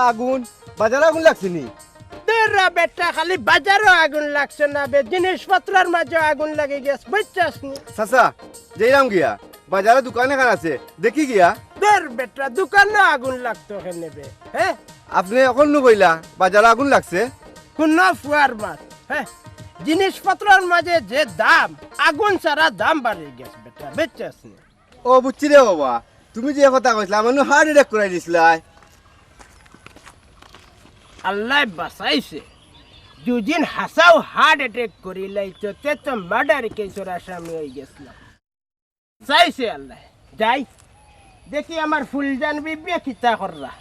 আগুন বাজারে আগুন লাগছে নি বেটা খালি বাজারও আগুন লাগছে না বে জিনিসপত্রের মাঝে আগুন লাগে গেছে বুঝছস নি চাচা যেরাম গিয়া বাজারে দোকান এখান আছে দেখি গিয়া বেটা দোকানে আগুন লাগতো এখানে বে হ্যাঁ আপনি এখন নু কইলা বাজারে আগুন লাগছে কোন ফুয়ার মাছ হ্যাঁ জিনিসপত্রের মাঝে যে দাম আগুন ছাড়া দাম বাড়ে গেছে বেটা বুঝছস নি ও বুঝছি রে বাবা তুমি যে কথা কইছিলা আমার হার্ট অ্যাটাক করাই দিছিলা আল্লাহ বাঁচাইছে দুদিন হাসাও হার্ট অ্যাটাক করি লাইতো তে তো মার্ডার কেসের আসামি হয়ে গেছিলাম চাইছে আল্লাহ যাই দেখি আমার ফুলজান বিবি কিতা কররা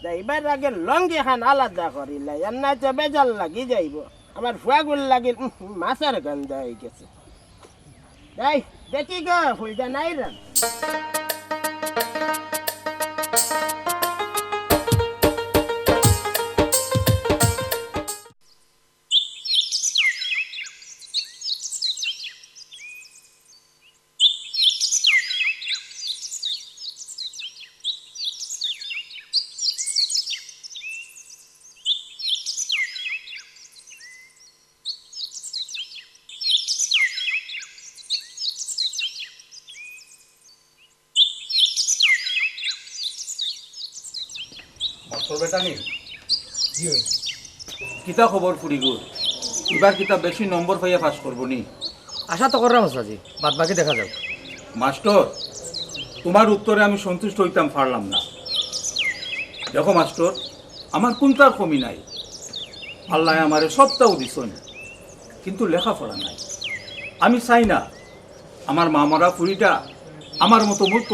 যাইবার আগে লঙ্গি খান আলাদা করিলাই আর না তো বেজাল লাগি যাইব আমার ফুয়াগুল লাগিল মাছের গন্ধ হয়ে গেছে যাই দেখি গো ফুলজান আইরান কিতা খবর ফুরিগুর এবার কিতা বেশি নম্বর পাইয়া পাস করবো নি আশা তো করলাম ওস্তাজি বাদ বাকি দেখা যাক মাস্টার তোমার উত্তরে আমি সন্তুষ্ট হইতাম পারলাম না দেখো মাস্টার আমার কোনটার কমি নাই আল্লাহ আমারে সবটাও দিছেন কিন্তু লেখাপড়া নাই আমি চাই না আমার মা মরা ফুরিটা আমার মতো মূর্খ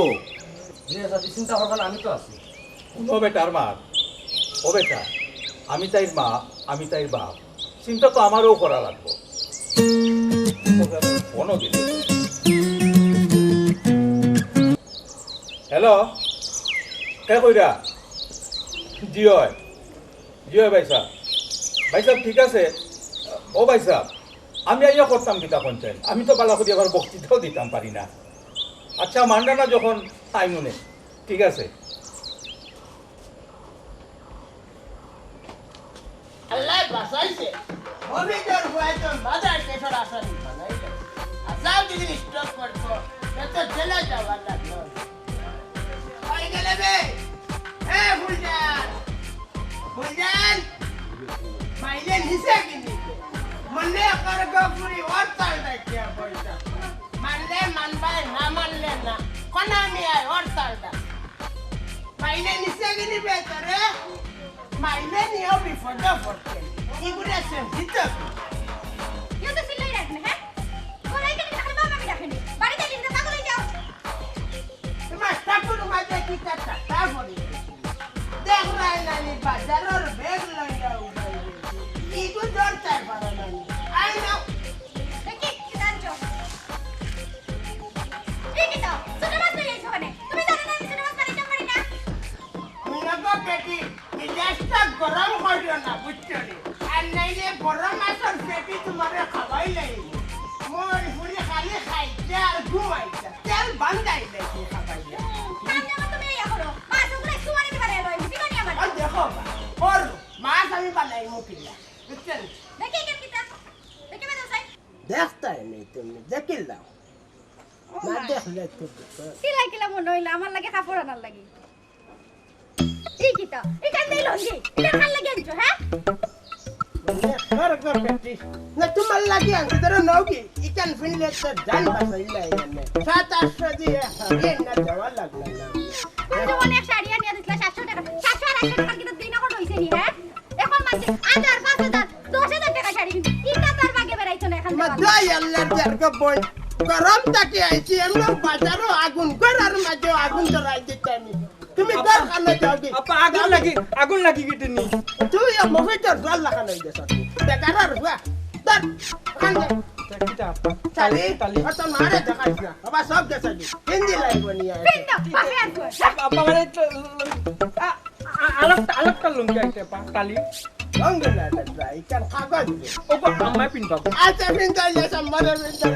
চিন্তা করবেন আমি তো আছি ও বেটার মা ও বেটা আমি তাই মা আমি তাই বাপ চিন্তা তো আমারও করা লাগবো হ্যালো কে কইরা জিয় জিয় ভাই সাহেব ঠিক আছে ও ভাই সাহেব আমি আইয়া করতাম গীতা পঞ্চায়েত আমি তো পালা করি আবার বক্তৃতাও দিতাম পারি না আচ্ছা মানডা না যখন তাই মনে ঠিক আছে আল্লাহ বাঁচাইছে অভিযোগ হয়তো বাজার কেসের আসামি বানাইলে আসাম যদি স্টক করতো তো জেলে যাওয়ার লাগলো হয়ে গেলে বে হ্যাঁ ফুলজান মাইলে নিচে কিনি মনে কর গপুরি ওর তাল দেখিয়া পয়সা মানলে মানবাই না মানলে না কোন আমি আয় ওর তালটা মাইলে নিচে কিনি বেতরে মাইলে নিয়েও বিপদে পড়ছে এগুলো সেন্সিটিভ ইউ তো সিলাই রাখনে হ্যাঁ কোলাই কেন রাখলে বাবা আমি রাখনি বাড়িতে দিন তো পাগল হয়ে যাও তোমার ঠাকুর মাঝে কি কাটা তারপরে দেখ রাই নানি বাজারের ব্যাগ লইয়া উঠাই ইগু দরকার পারে নানি আই নাও দেখি কি জানছো এই তো ছোট মাছ নিয়ে এসো ওখানে তুমি জানো না আমি ছোট মাছ খাইতে পারি না মিনাগো বেটি মিজাজটা গরম করিও না বুঝছো রে আর নাইলে গরম মাছের পেটি তোমারে খাওয়াই লাগবে মোর ফুলি খালি খাইতে আর ঘুমাইতে তেল বান্ধাই লাগবে খাবাইয়া সামনে মত তুমি ইয়া করো মাছ ওগুলো একটু মারি পারে লই বিকানি আমার আর দেখো ওর মাছ আমি বানাই মুকিলা বুঝছেন দেখি কেন কিতা দেখি মে দসাই দেখতাই নেই তুমি দেখিল দাও না দেখলে তো সিলাই কিলা মন হইলা আমার লাগে কাপড় আনার লাগি এই কিতা এটা নেই লঙ্গি এটা ভাল লাগে আনছো হ্যাঁ না তোমার লাগে আনছি ধরো নৌকি ইকান ফিনলে তো জান বাসাইলা এখানে 7-800 দিয়ে হারিয়ে না যাওয়া লাগলো না তুমি অনেক শাড়ি আনিয়া দিছলা 700 টাকা 700 টাকা কিন্তু দিন এখন হইছে নি হ্যাঁ এখন মাঝে 1000 5000 10000 টাকা শাড়ি কিনতে ইটা তার ভাগে বেরাইছো না এখন মা দই আল্লাহর জারকা বই গরম তাকে আইছি আমরা বাজারও আগুন ঘরের মাঝে আগুন ধরাই দিতে আমি তুমি ঘর খানে যাওগে আপা আগুন লাগি কেটে নি তুই মুভিটার জল লাগানো হয়ে গেছে বেকার হুয়া ধর খানে কিটা তালি অত মারে দেখাইছ না বাবা সব গেছে হিন্দি লাইব নিয়ে পিন্ড বাপে আর কই আপা মানে আলাপটা লুঙ্গি আইতে পা তালি অঙ্গে না ট্রাই কার কাগজ ওপা আমায় পিনবা আচ্ছা পিন্ডা যাস মারে পিন্ডা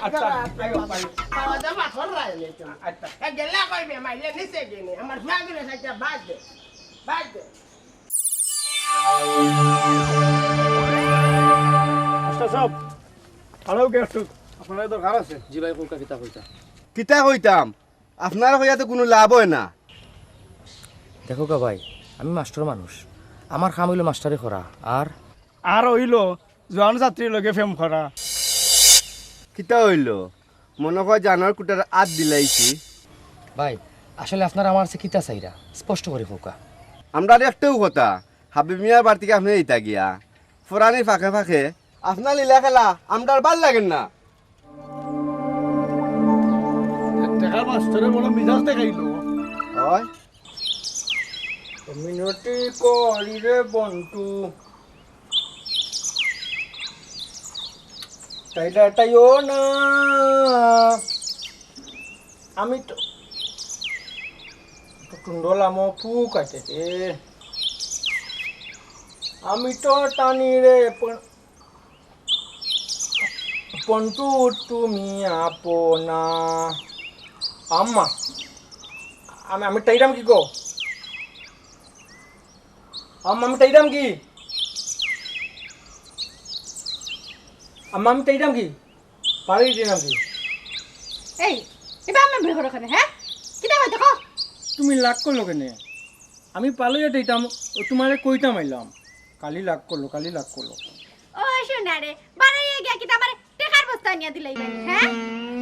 আচ্ছা আইও পাই খাওয়া দাওয়া করাই লে আচ্ছা এক গেলা কইবে মাইলে নিচে গেনি আমার ফাগরে সাইটা বাদ দে আচ্ছা সব আরও গেস্ট আপনার দরকার আছে জি ভাই কোকা কিতা কইতা কিতা কইতাম আপনারা কইয়া তো কোনো লাভ হয় না। দেখো কা ভাই আমি মাস্টার মানুষ আমার কাম হইলো মাস্টারি করা আর হইল জোয়ান ছাত্রীর লগে ফেম করা কিতা হইল মনে হয় জানোয়ার কুটার আত দিলাইছি। ভাই আসলে আপনারা আমার কাছে কিতা চাইরা স্পষ্ট করে কোকা আমরা একটাও কথা হাবিব মিয়ার বাড়ি থেকে আপনি এইটা গিয়া ফোরানির ফাঁকে ফাঁকে আপনার লীলা খেলা আমরা ভাল লাগেন না। দেখার মাস্টারে বড় মিজাজ দেখাইল হয় মিনতি করি রে বন্ধু তাইও না আমি তো টুন্ডলাম ফুক আছে রে আমি তো টানি রে পন্টু তুমি আপনা আম্মা আমি টাইরাম কি গো আম্মা আমি টাইরাম কি আম্মা আমি টাইরাম কি পারি দিলাম কি এই এবার আমরা বের করো কেন হ্যাঁ কিটা কই দেখো তুমি লাগ করলো কেনে আমি পালিয়ে দিতাম ও তোমারে কইতাম আইলাম কালি লাগ করলো ও শোনা রে বাড়াইয়া গিয়া কিটা আমার টেকার বস্তা নিয়া দিলাই মানে হ্যাঁ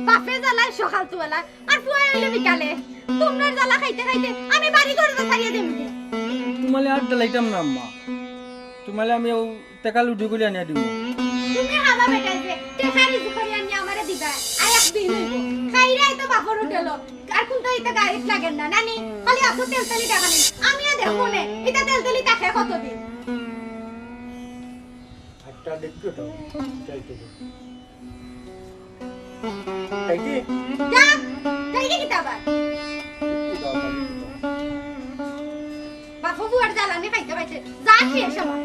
বাপে জ্বালায় সকাল তুলা আর ফুয়া হইলো বিকালে তোমরা জ্বালা খাইতে খাইতে আমি বাড়ি ঘরে ছাড়িয়ে দেব তোমালে আর ডালাইতাম না আম্মা তোমালে আমি ও টেকাল উঠি করে আনিয়া দিব তুমি হাবা বেটাইছে টেকারি জুখারি আনিয়া আমারে দিবা আর একদিন হইব খাইরাই তো বাপর উঠেলো আর কোনটা ইটা গাড়ি লাগেন না নানি খালি আসো তেলতেলি টাকা নেই আমিও দেখো নে এটা তেলতেলি টাকা কতদিন একটা দেখছো তো চাইতে তাই কি যা তাই কি কিতাবা বাপু বুয়ার জ্বালানি খাইতে পাইছে যা শেষ আমার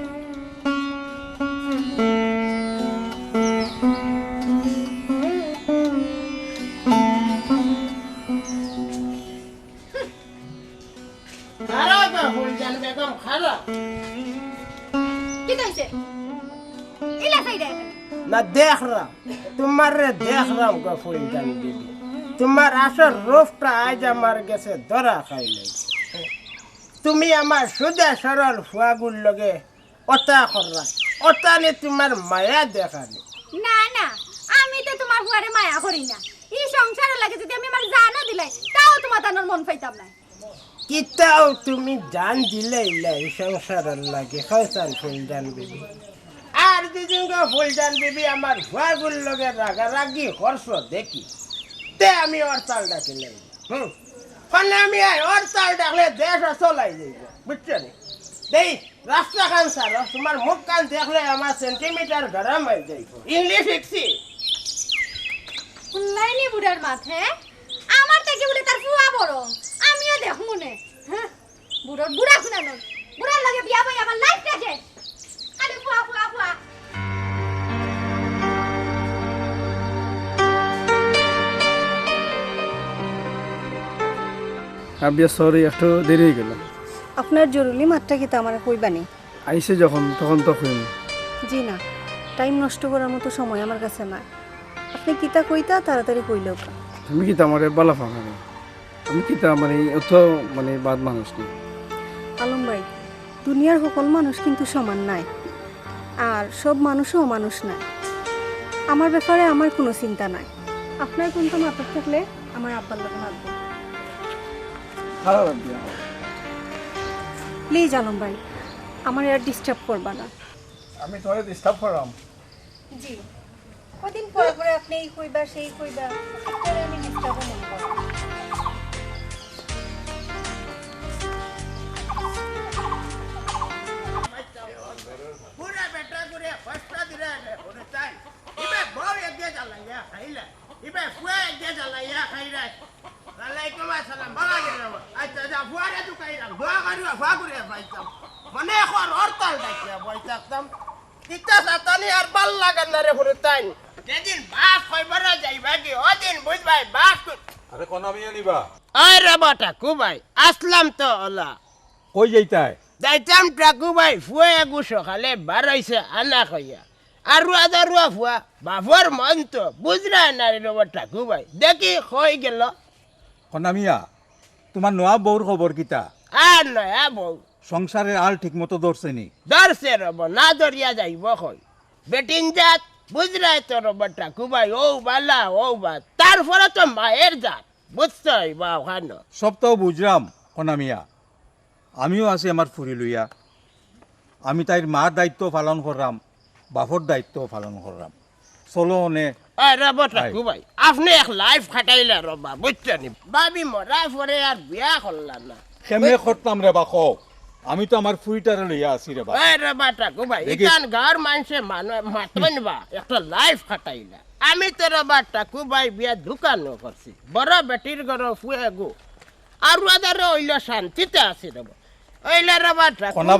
খারাপ ফুলজান বেগম খারাপ কি কইছে ইলা সাইডে मैं देख रहा तुम्हारे देख रहा हूँ फूलजान बीबी তোমার আসল রূপটা আজ আমার কাছে ধরা খাই লাগছে তুমি আমার সুদা সরল ফুয়াগুর লগে অতা কররা অতা নে তোমার মায়া দেখানি না না আমি তো তোমার ফুয়ারে মায়া করি না এই সংসারে লাগে যদি আমি আমার জানো দিলাই তাও তোমার তানোর মন পাইতাম না কিতাও তুমি জান দিলে এই সংসারের লাগে খাইছান ফুলজান বিবি আর দুদিন গো ফুলজান বিবি আমার ফুয়াগুর লগে রাগারাগি হর্ষ দেখি তে আমি ওর চাল ডাকি নাই ফলে আমি ওর চাল ডাকলে দেশ চলাই যাইব বুঝছো নি দেই রাস্তা খান সার তোমার মুখ কান দেখলে আমার সেন্টিমিটার গরম হয়ে যাইব ইংলিশ শিখছি লাইনি বুড়ার মাথে আমার থেকে বলে তার ফুয়া বড় আমিও দেখো মনে হ্যাঁ বুড়ার বুড়া শুনানো বুড়ার লাগে বিয়া ভাই আমার লাইফটা যে খালি ফুয়া ফুয়া ফুয়া আবিয়া সরি একটু দেরি হয়ে গেল আপনার জরুরি মাত্রা কি তা আমার কইবানি আইসে যখন তখন তো কইম জি না টাইম নষ্ট করার মতো সময় আমার কাছে না আপনি কিতা কইতা তাড়াতাড়ি কইলেও কা তুমি কি আমার বালা ফাঁকা নেই আমি কি মানে অত মানে বাদ মানুষ নেই আলম ভাই দুনিয়ার সকল মানুষ কিন্তু সমান নাই আর সব মানুষও মানুষ নাই আমার ব্যাপারে আমার কোনো চিন্তা নাই আপনার কোনটা মাথা থাকলে আমার আব্বার লোক মারব খারাপ আবিয়া প্লিজ আলম ভাই আমার আর ডিস্টার্ব করবা না আমি তোমার ডিস্টার্ব করাম জি কদিন পরে পরে আপনি এই কইবা সেই কইবা একটারে আমি ডিস্টার্ব মনে করি পুরা বেটা করে কষ্ট দিলে ওরে তাই ইবে বউ এগিয়ে জ্বালাইয়া খাইলা ইবে ফুয়া এগিয়ে জ্বালাইয়া খাইলা ওয়ালাইকুম আসসালাম ভালো গেল আচ্ছা যা ফুয়ারে তো খাইলা ফুয়া করে পাইতাম মনে এখন হরতাল ডাকিয়া বই থাকতাম ইচ্ছা সাতানি আর ভাল লাগান না রে পুরো তাই যেদিন বাস কইবার যাইবা কি ওদিন বুঝবাই বাস আরে কনামিয়া নিবা ওই রে বাটা কুবাই আসলাম তো ওলা কই যাইতাই যাইতাম টাকু ভাই ফুয়ে গু সকালে বারইছে আনা কইয়া আৰু আদারুয়া ফুয়া বাবর মন তো বুঝরা না রে বাবা টাকু ভাই দেখি কই গেল কনামিয়া তোমার নোয়া বউর খবর কিতা আর নয়া বউ সংসারের আল ঠিক মতো ধরছে নি ধরছে রব না ধরিয়া যাইব কই বেটিন জাত বুঝরাই তো রব টাকু ভাই ও বালা ও বা তারপরে তো মায়ের জাত বুঝছই বা ওখানে সব তো বুঝলাম কনামিয়া আমিও আছি আমার ফুরি লইয়া আমি তাইর মার দায়িত্ব পালন করলাম বাপর দায়িত্ব পালন করলাম চলো নে ওই রব টাকু ভাই আপনি এক লাইফ খাটাইলে রবা বুঝছেন বাবি মরা পরে আর বিয়া করলাম না কেমনে করতাম রে বা কও আমি তো আমার ফুরিটারে লইয়া আছি রে বা ওই রে বাটা কুবাই দেখিস। ইতান গাঁর মানুষে মাতবেন বা একটা লাইফ খাটাইলা আমি তো রে বাটা কুবাই বিয়া দোকানও করছি বড় বেটির ঘর ফুয়ে গো আর আদারে ওইলা শান্তিতে আছি রে ওইলা রে বাটা কনা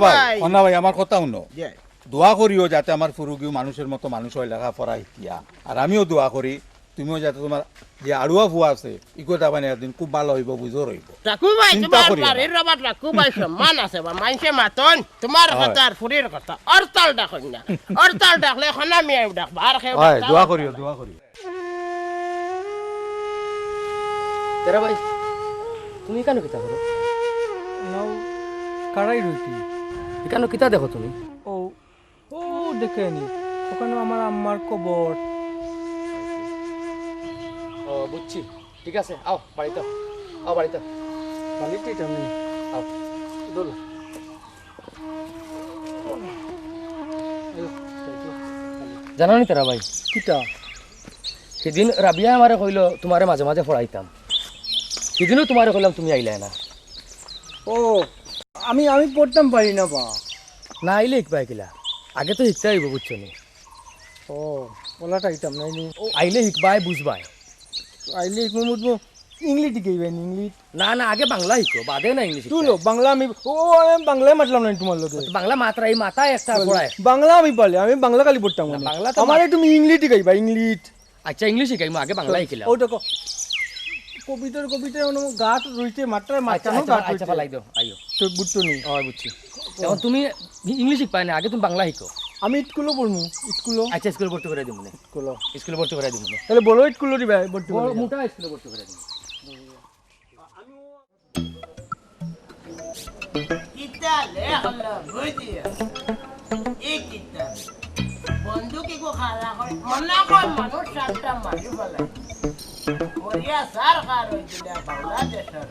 ভাই আমার কথা শুনো যে দোয়া করিও যাতে আমার ফুরুগিও মানুষের মতো মানুষ হয় লেখাপড়া শিকিয়া আর আমিও দোয়া করি তুমিও যাতে তোমার যে আড়ুয়া ফুয়া আছে ইকো যাবানি একদিন খুব ভালো হইব বুঝো রইব টাকুবাই চিন্তা তোমার করিও না। বাড়ির রে বাটা কুবাই সম্মান আছে বা মানুষে মাতন তোমার হয়। কথা আর ফুরির কথা অরতাল ডাকন না অরতাল ডাকলে এখন আমি ডাক বার খেয়ে দোয়া করিও দোয়া করিও তেরা ভাই তুমি কেন কিতা করো নাও কারাই রইটি কেন কিতা দেখো তুমি ও ও দেখে নি ওখানে আমার আম্মার কবর ও বুঝছি ঠিক আছে আও বাড়িতে আও বাড়িতে বালিতে এটা নেই আও দোলো জানো নি তেরা ভাই কিটা সেদিন রাবিয়া আমারে কইলো তোমারে মাঝে মাঝে পড়াইতাম সেদিনও তোমারে কইলাম তুমি আইলে না ও আমি আমি পড়তাম পারি না বা না আইলে শিখবা কিলা আগে তো শিখতে হইব বুঝছো নি ও ওলাটা আইতাম নাই নি ও আইলে শিখবাই বুঝবাই আইলে ইকমু মুদবো ইংলিশ দিকেইবেন ইংলিশ না না আগে বাংলা শিখো বাদে না ইংলিশ শিখতে। তুলো বাংলা আমি ও আমি বাংলায় মাতলাম না তোমার লোকে বাংলা মাত্রা এই মাথায় একটা পড়ায় বাংলা আমি পারলে আমি বাংলা খালি পড়তাম না, না বাংলা তো আমার তুমি ইংলিশ দিকেইবা ইংলিশ আচ্ছা ইংলিশ শিখাই আগে বাংলা শিখিলাম ওটা কবিতার কবিতায় অন্য গাছ রইছে মাত্রায় আচ্ছা মাত্রানো গাছ আচ্ছা ফালাই দাও আইও তো বুঝতো নি ও বুঝছি এখন তুমি ইংলিশ শিখবাই না আগে তুমি বাংলা শিখো আমি স্কুলও পড়মু স্কুলও আচ্ছা স্কুল ভর্তি করে দিব না স্কুলও স্কুল ভর্তি করে দিব না তাহলে বড় স্কুলও দিবা ভর্তি করে মোটা স্কুলে ভর্তি করে দিব কিতা লেখলো বুঝিয়া এই কিতা বন্ধুকে কো খালা করে মনে কর মানুষ সাতটা মারি বলে মরিয়া সরকার হইছিল বাংলাদেশের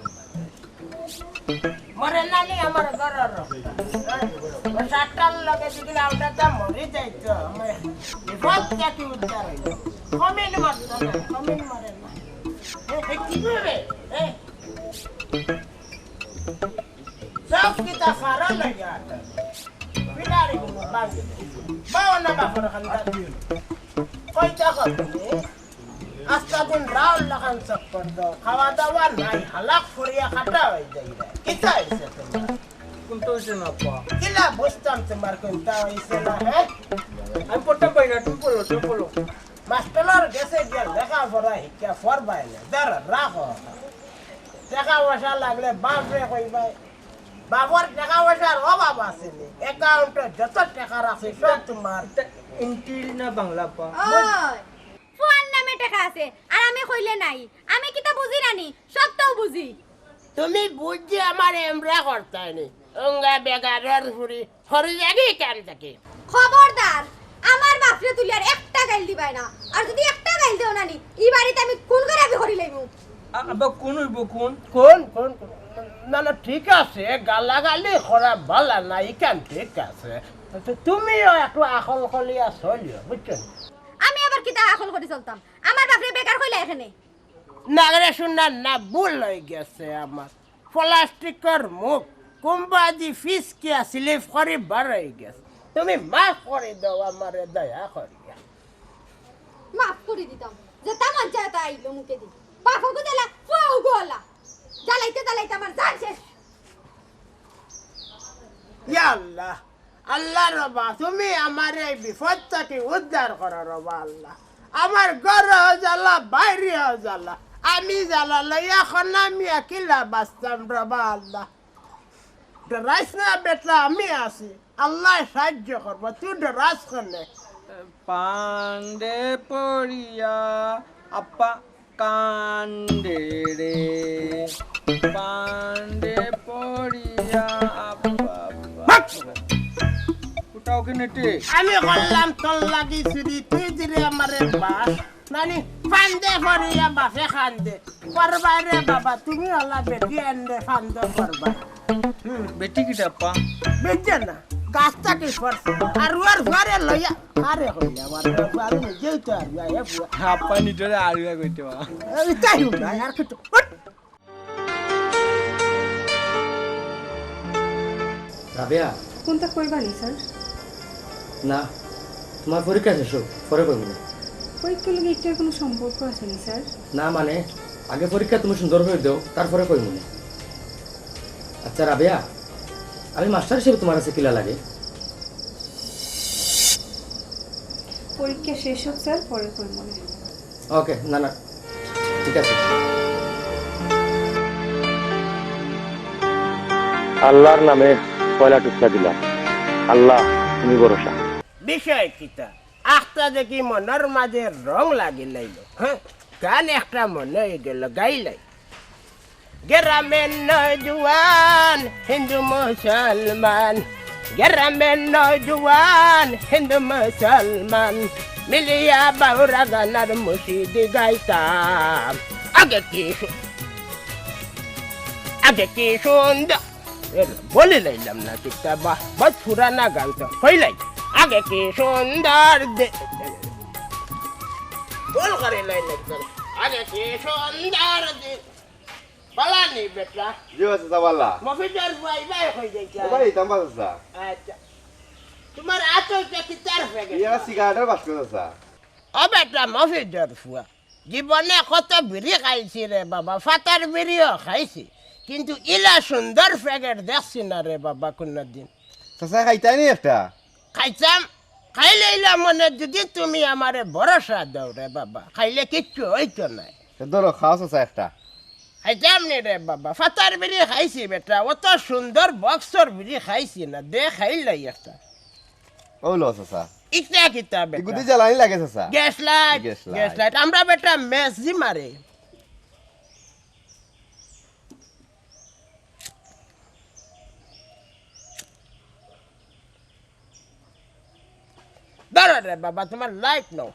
মরে নানি আমার ঘরের সাতটার লগে যদি আউটাটা মরি যাইতো আমার বিপদ থেকে উদ্ধার হইল কমিন মারতো না কমিন মারে না কি করবে সব kita farol lagi ada. Pinari mo bangi. Bawa na ba para kanta? Koy ta ko ni. Asta din raul la kan sakto. Kawadawan ay halak furiya kata ay dayda. Kita isa to. কোনটো হইছে না পা Kila bustam tumar kunta isa na আমি পড়তাম পারি না তুমি পড়ো তুমি পড়ো Master gese dia lega fora hikya for baile. Dar raho. দেখা বসা লাগলে বাপরে কইবাই বাবর টাকা পয়সার অভাব আছে অ্যাকাউন্টে যত টাকা রাখছে সব তোমার ইন্টিল না বাংলা পা ওই ফোন নামে টাকা আছে আর আমি কইলে নাই আমি কিতা বুঝি নানি সব তো বুঝি তুমি বুঝছি আমার এমরা করতাই নি অঙ্গা বেগারের ফুরি হরি জাগি কেন থাকে খবরদার আমার বাপরে তুলি আর একটা গাইল দিবাই না আর যদি একটা গাইল দেও নানি এই বাড়িতে আমি কোন করে আমি করি লাইমু আবা কোন হইব কোন কোন না না ঠিক আছে গালাগালি করা ভালো না ইকান ঠিক আছে তুমিও একটু আকল কলিয়া চলিও বুঝছেন আমি আবার আর কিতা আকল করে চলতাম আমার বাপরে বেকার কইলা এখানে নাগরে শুনা না ভুল হয়ে গেছে আমার প্লাস্টিকের মুখ কুম্বাদি ফিস কি স্লিপ করে বার হয়ে গেছে তুমি মাফ করে দাও আমারে দয়া করিয়া মাফ করে দিতাম যে তামার জাতা আইলো মুখে দি বাপকে দিলা ফুয়াও গোলা জ্বালাইতে জ্বালাইতে আমার জান শেষ ইয়া আল্লাহ আল্লাহ রবা তুমি আমার এই বিপদ থেকে উদ্ধার করো রবা আল্লাহ আমার ঘর জ্বালা বাইরে জ্বালা আমি জ্বালা লইয়া এখন আমি একিলা বাঁচতাম রবা আল্লাহ ডরাইস না বেটা আমি আছি আল্লাহ সাহায্য করবো তুই ডরাস কেনে পান্ডে পড়িয়া আপা কান্দে রে পান্ডে পড়িয়া আপা উঠাও কি নেটে আমি করলাম তোর লাগি চুরি তুই দিলে আমারে বাস নানি ফান্দে ফরিয়া বাসে খান্দে করবাই রে বাবা তুমি আল্লাহ বেটি এনে ফান্দ করবা বেটি কিটা আপা বেজে না গাছটা কি করছে আর ওর ঘরে লইয়া আরে কইলা আমার বাড়ি নিজেই তো আর ইয়া বুয়া আপা নিজরে আড়িয়া কইতে বা এই তাই না আর কিছু রাবেয়া কোনটা কইবানি স্যার না তোমার পরীক্ষা শেষ হোক, পরে করবো না। পরীক্ষার লগে একটার কোনো সম্পর্ক আছে নি স্যার? না মানে আগে পরীক্ষা তুমি সুন্দর করে দাও, তারপরে কই মনে। আচ্ছা রাবেয়া, আমি মাস্টার হিসেবে তোমার কাছে কিলা লাগে? পরীক্ষা শেষ হোক স্যার, পরে কই মনে। ওকে, না না ঠিক আছে। আল্লাহর নামে পয়লা টুকরা দিলাম। আল্লাহ তুমি ভরসা। বিষয় কিতা আখটা দেখি মনের মাঝে রং লাগি লাইল, হ্যাঁ গান একটা মনে হয়ে গেল গাইলাই। গ্রামের নজওয়ান হিন্দু মুসলমান, গ্রামের নজওয়ান হিন্দু মুসলমান মিলিয়া বাউরা গানার মুর্শিদি গাইতাম। আগে কি সুন্দর বলে লাইলাম না ঠিকটা, বাহ বহুত পুরানা গান তো হইলাই। আগে কি সুন্দর ভুল করে লাইলাম, আগে কি সুন্দর পালানি বেটা জি আছে সাবাল্লা মফিজার ভাই ভাই হয়ে যাইছে। ভাই তাম্বাস আছে আচ্ছা তোমার আতটা কি তার হয়ে গেছে? ইয়া সিগারেটের বাস্কেট আছে। ও বেটা মফিজার ফুয়া জীবনে কত বিড়ি খাইছি রে বাবা, ফাতার বিড়িও খাইছি, কিন্তু ইলা সুন্দর প্যাকেট দেখছি না রে বাবা কোনদিন। চাচা খাইতাই নি একটা? খাইতাম, খাইলে ইলা মনে যদি তুমি আমারে ভরসা দাও রে বাবা, খাইলে কিচ্ছু হইতো নাই। ধরো খাও চাচা একটা। খাইতাম নি রে বাবা, ফাতার বিড়ি খাইছি বেটা, অত সুন্দর বক্সর বিড়ি খাইছি না, দে খাইলাই একটা। ও লো চাচা ইটা কিতা বেটা গুদি জ্বালানি লাগে চাচা। Gas light, gas light. Gas light আমরা বেটা মেসজি মারে। ধরো রে বাবা তোমার লাইট নাও,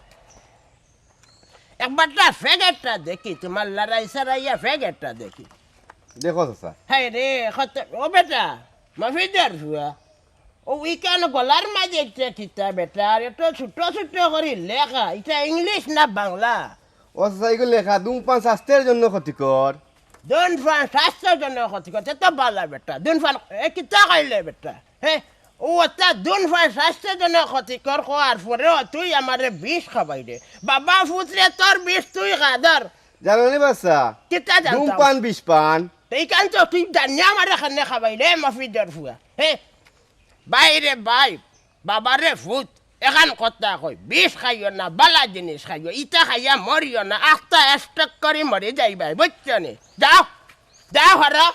একবারটা ফ্যাগেটটা দেখি, তোমার লড়াই সারাইয়া ফ্যাগেটটা দেখি। দেখো চাচা। হাই রে কত ও বেটা মফিজার হুয়া ও উইকান গলার মাঝে একটা কিতা বেটা, আর এত ছোট ছোট করে লেখা, এটা ইংলিশ না বাংলা? ও চাচা এগুলো লেখা ধূমপান স্বাস্থ্যের জন্য ক্ষতিকর। ধূমপান স্বাস্থ্যের জন্য ক্ষতিকর, তো বালা বেটা ধূমপান এ কিতা খাইলে বেটা, হ্যাঁ ও তা ধূমপান স্বাস্থ্যের জন্য ক্ষতিকর হওয়ার পরেও তুই আমারে বিষ খাবাই রে বাবা, ফুটলে তোর বিষ তুই খাদর জানি বাচ্চা কিতা জানতাম ধূমপান বিষ পান। এইখান তো তুই জানিয়া আমার এখানে খাবাই রে মফিজার ফুয়া, হ্যাঁ বাইরে বাই বাবারে ফুট এখান কথা কই, বিষ খাইও না, বালা জিনিস খাইও, ইটা খাইয়া মরিও না, আখটা স্টক করে মরে যাইবাই, বুঝছো নি? যাও যাও হরা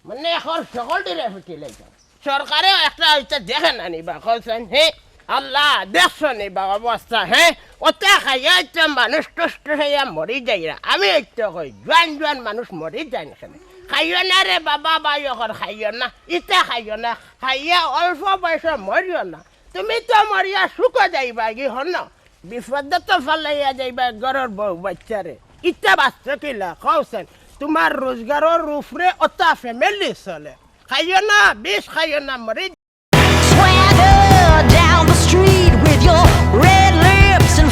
মানে এখন সকল দিলে ফুটি লাইতাম। সরকারেও একটা হইতে দেখে না নিবা কইছেন, হে আল্লাহ দেখছো নিবা অবস্থা, হ্যাঁ ওটা খাইয়া একটা মানুষ টুষ্ট খাইয়া মরি যাইরা। আমি একটু কই জোয়ান জোয়ান মানুষ মরি যায় না, খাইও না রে বাবা, বাই এখন খাইও না, ইটা খাইও না, খাইয়া অল্প বয়সে মরিও না। তুমি তো মরিয়া শুকা যাইবা কি হন, বিপদ তো ফালাইয়া যাইবা ঘরের বউ বাচ্চারে, ইটা বাচ্চা কিলা কওছেন? তোমার রোজগারের উপরে ওটা ফ্যামিলি চলে, খাইও না বিষ খাইও না মরি। Swagger down the street with your red lips and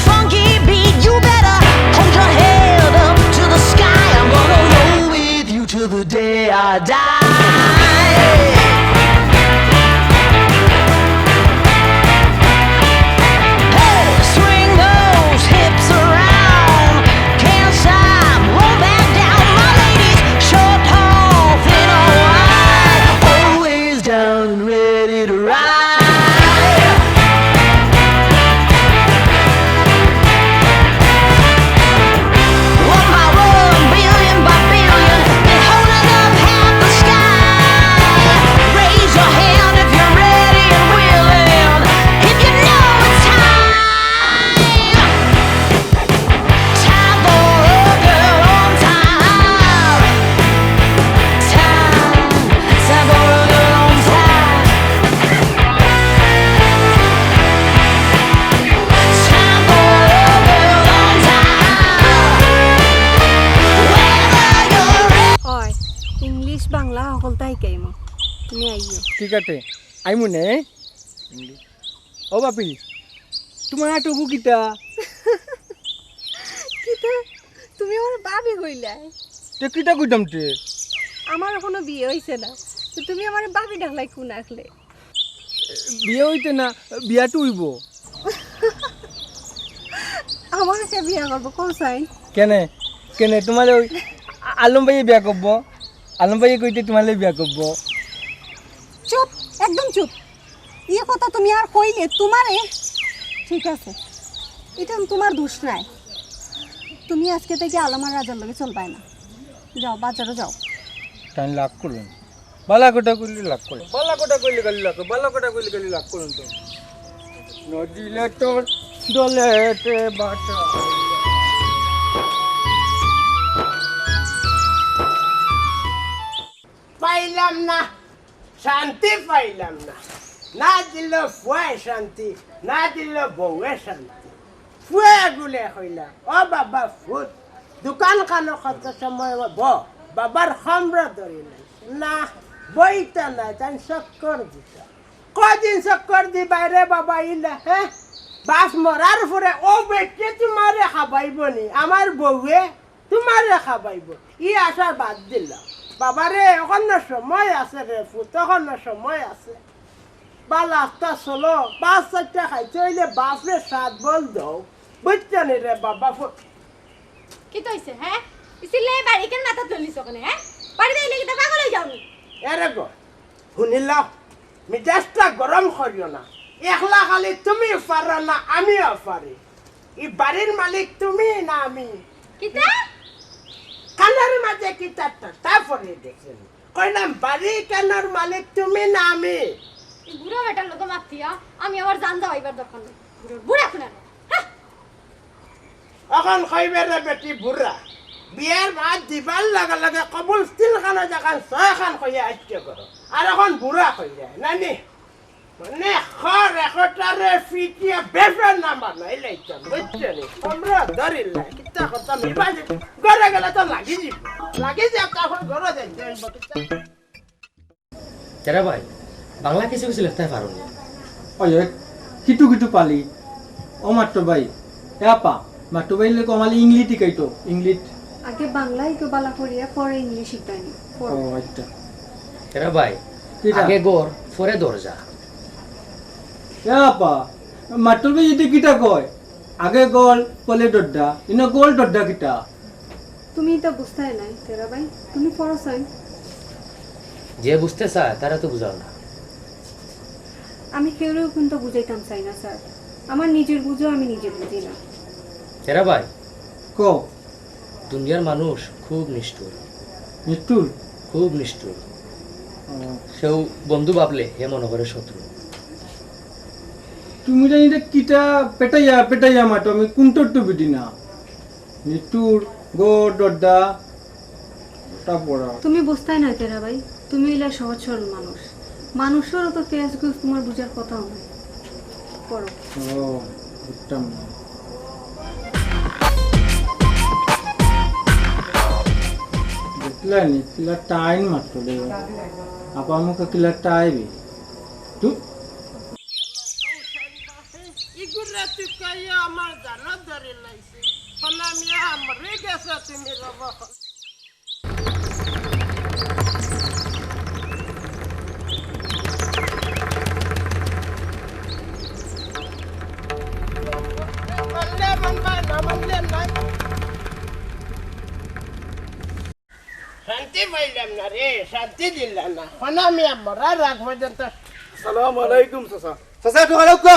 die. Hey, swing those hips around. Can't stop, roll back down. My ladies, short, tall, thin or wide, always down and ready to ride. One by one, billion by billion, they're holding up half the sky. Raise your hand if you're ready and willing, if you know it's time. Time for a girl on time. Time for a girl on time. Time for a girl on time. Whether you're ready. হয় English Bangla সকলটাই came তুমি আইও ঠিক আছে I মনে ও বাপি তোমার আটকু কিতা কিতা তুমি আমার বাবি হইলাই তে কিতা কইতাম তে আমার এখনো বিয়ে হইছে না তো তুমি আমার বাবি ডাকলাই কোন আসলে বিয়ে হইতে না বিয়াটো হইব আমার কে বিয়ে করবো কোন সাইন কেনে কেনে তোমার ওই আলম ভাইয়ে বিয়া করব আলম ভাইয়ে কইতে তোমার বিয়া করব চুপ একদম চুপ ইয়ে কথা তুমি আর কইলে তোমারে ঠিক আছে এটা তোমার দোষ নাই তুমি আজকে থেকে আলমার রাজার লগে চলবাই না যাও বাজারে যাও টাইম লাগ করুন বালাকোটা কইলে লাগ করুন বালাকোটা কইলে গালি লাগ বালাকোটা কইলে গালি লাগ করুন তো নদিলে তোর দলেতে বাটা পাইলাম না, শান্তি পাইলাম না। না দিল ফুয়ায় শান্তি, না দিল বউয়ে শান্তি। ফুয়ে গুলে কইলা, ও বাবা ফুট, দোকান খানো কত সময় বাবার খামরা ধরি নাই না, বইটা নাই, তাই চক্কর দিতা। কদিন চক্কর দি বাইরে বাবা ইলা, হ্যাঁ? বাস মরার পরে ও বেটে তোমারে খাবাইব নি, আমার বউয়ে তোমারে খাবাইব, ই আশা বাদ দিলাম। বাবারে এখনো সময় আছে রে ফুট, এখনো সময় আছে। বালা আস্তা চলো, বাস চারটা খাইতে হইলে বাপরে 7 বল দাও, বুঝছানি রে বাবা ফুট। কি তইছে হ্যাঁ ইসিলে বাড়ি কেন মাথা তুলিছ কেন হ্যাঁ বাড়ি দিলে কি পাগল হই যাওনি এরে গো শুনিলা, মিজাজটা গরম করিও না। একলা খালি তুমি পারো না, আমিও পারি। ই বাড়ির মালিক তুমি না আমি? কিতা কানের মাঝে কিতাটা তারপরে দেখছেন, কইলাম বাড়ি কানের মালিক তুমি না আমি? এই বুড়া বেটার লোক মাতিয়া আমি আবার জান যাইবার দরকার নেই বুড়া খুনা হ্যাঁ এখন কইবে রে বেটি বুড়া, বিয়ের ভাত দিবার লগে লগে কবুল স্টিল খানা জাগান 6 খান কইয়া আইতে করো, আর এখন বুড়া কই যায় নানি মানে খর একটারে ফিটিয়া বেফার নাম্বার নাই লাইতাম, বুঝছনি? আমরা ধরিলাই কিতা কথা মিবাজি ঘরে গেলে তো লাগি যাব তখন ঘরে যাইতে হইব। কিতা কেরা ভাই বাংলা কিছু কিছু লিখতে পারো না ওই কিটু কিটু পালি ও মাত্র ভাই আপা মাত্র ভাই লোক আমালি ইংলিশ টিকাইতো ইংলিশ আগে বাংলাই তো বালা করিয়া পরে ইংলিশ শিখাইনি ও আচ্ছা কেরা ভাই কিটা? আগে গোর পরে দরজা আপা মাত্র ভাই যদি কিটা কয় আগে গোল পলে ডড্ডা ইনো গোল ডড্ডা কিটা তুমি তো বুঝতে নাই তেরা ভাই তুমি পড়ো সাইন যে বুঝতে চায় তারা তো বুঝাও না আমি কেউরেও কিন্তু বুঝাইতাম চাই না স্যার, আমার নিজের বুঝো আমি নিজে বুঝি না। কেরা ভাই কো দুনিয়ার মানুষ খুব নিষ্ঠুর মৃত্যুর খুব নিষ্ঠুর সেও বন্ধু ভাবলে হে মনে করে শত্রু তুমি জানি এটা কিটা পেটাইয়া পেটাইয়া মাটো আমি কোনটোর তো বিটি না মৃত্যুর গো ডড্ডা তা পড়া তুমি বুঝতে না তেরা ভাই, তুমি ইলা সহজ সরল মানুষ, মানুষেরও তো তেজ গুজ তোমার বুঝার কথা হয়। পড়ো ও বুঝতাম না দেখলেন কিলা টাইম মাত্র দে আপা মুখে কিলা টাইবি তু ইগুরা তুই কইয়া আমার জানা ধরে লাইছে, ফলা মিয়া মরে গেছে তুমি রব। শান্তি পাইলাম না রে, শান্তি দিলাম না। হনা মিয়া মরার রাগ পর্যন্ত। সালাম আলাইকুম চাচা। চাচা তোমার কো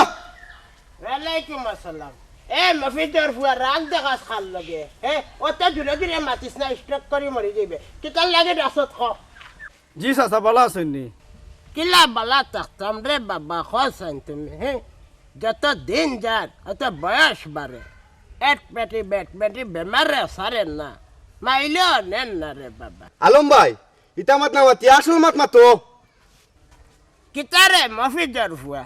ওয়ালাইকুম আসসালাম। এ মফিদর ফুয়া রাগ দেখাস খাল লগে। অত দূরে দূরে মাতিস না, স্ট্রোক করে মরি যাইবে। কিতার লাগে রাসত খ। জি চাচা ভালো আছেন নি? কিলা বালা থাকতাম রে বাবা, খসান তুমি। যত দিন যান অত বয়স বাড়ে। এক পেটি বেট পেটি বেমারে সারেন না, মাইলেও নেন না রে বাবা। আলম ভাই ইটা মাত না মাতি আসল মাত মাতো কিতারে মফিদর ফুয়া,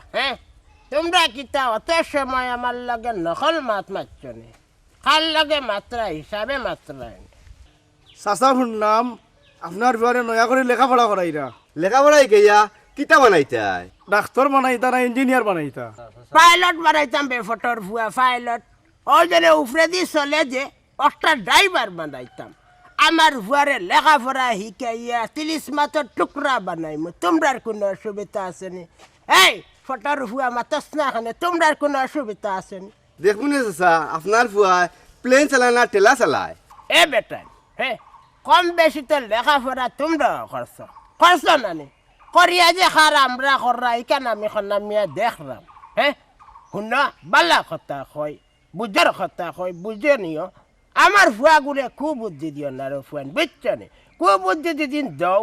তোমরা কিতা অত সময় আমার লগে নকল মাত মারছ নি, খাল লগে মাত্রা হিসাবে মাত্রায়। চাচা শুনলাম আপনার বিবারে নয়া করে লেখাপড়া করাইরা, লেখাপড়াই গেয়া কিতা বানাইতাই? ডাক্তার বানাইতা না ইঞ্জিনিয়ার বানাইতা? পাইলট বানাইতাম বে ফটোর ফুয়া, পাইলট। ওই জন্য উপরে দিয়ে চলে যে একটা ড্রাইভার বানাইতাম। আমার ফুয়ারে লেখাপড়া শিখাইয়া 30 মাত্র টুকরা বানাইমু। তোমরার কোনো অসুবিধা আসেনি? এই ফটোর ফুয়া মাতস না খানে, তোমরার কোনো অসুবিধা আসেনি? দেখুন চাচা আপনার ফুয়া প্লেন চালায় না টেলা চালায়? এ বেটান, কম বেশি তো লেখাপড়া তোমরা করছো না নি? করিয়া যে খার আমরা করা ইকান আমি খনামিয়া দেখলাম। শুন বালা কথা কয়, বুঝার কথা কয়, বুঝে নিও। আমার ফুয়াগুলো খুব বুদ্ধি দিও না রে ফুয়ান, বুঝছ নি? খুব বুদ্ধি দিদিন দাও,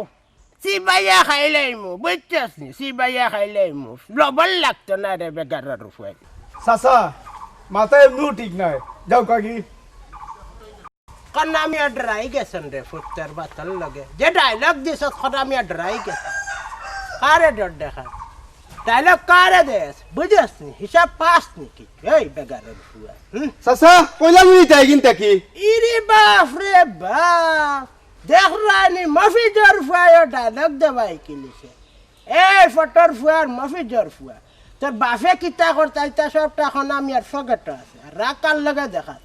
সিবাইয়া খাইলেই মু, বুঝছস নি? সিবাইয়া খাইলেই মু, লবণ লাগতো না রে বেগারের ফুয়ান। চাচা মাথায় এমনিও ঠিক নাই, যাও কাকি। খনামিয়া ডরাই গেছেন রে ফুটার বাতাল লগে। যে ডায়লগ দিছ খনামিয়া ডরাই গেছে। কারে ডর দেখা? ডায়লগ কারে দেশ বুঝস নি? হিসাব পাস নাকি? এই বেগারের ফুয়া। চাচা কইলা মুই তাই কিনতা কি? ইরে বাপ রে বাপ, দেখ রানি মফিজর ফুয়া ডায়লগ দেবাই কিলিছে। এই ফটোর ফুয়ার মফিজর ফুয়া, তোর বাপে কিতা করতাইতা সবটা খনামিয়ার ফগেট আছে। আর রাকার লগে দেখা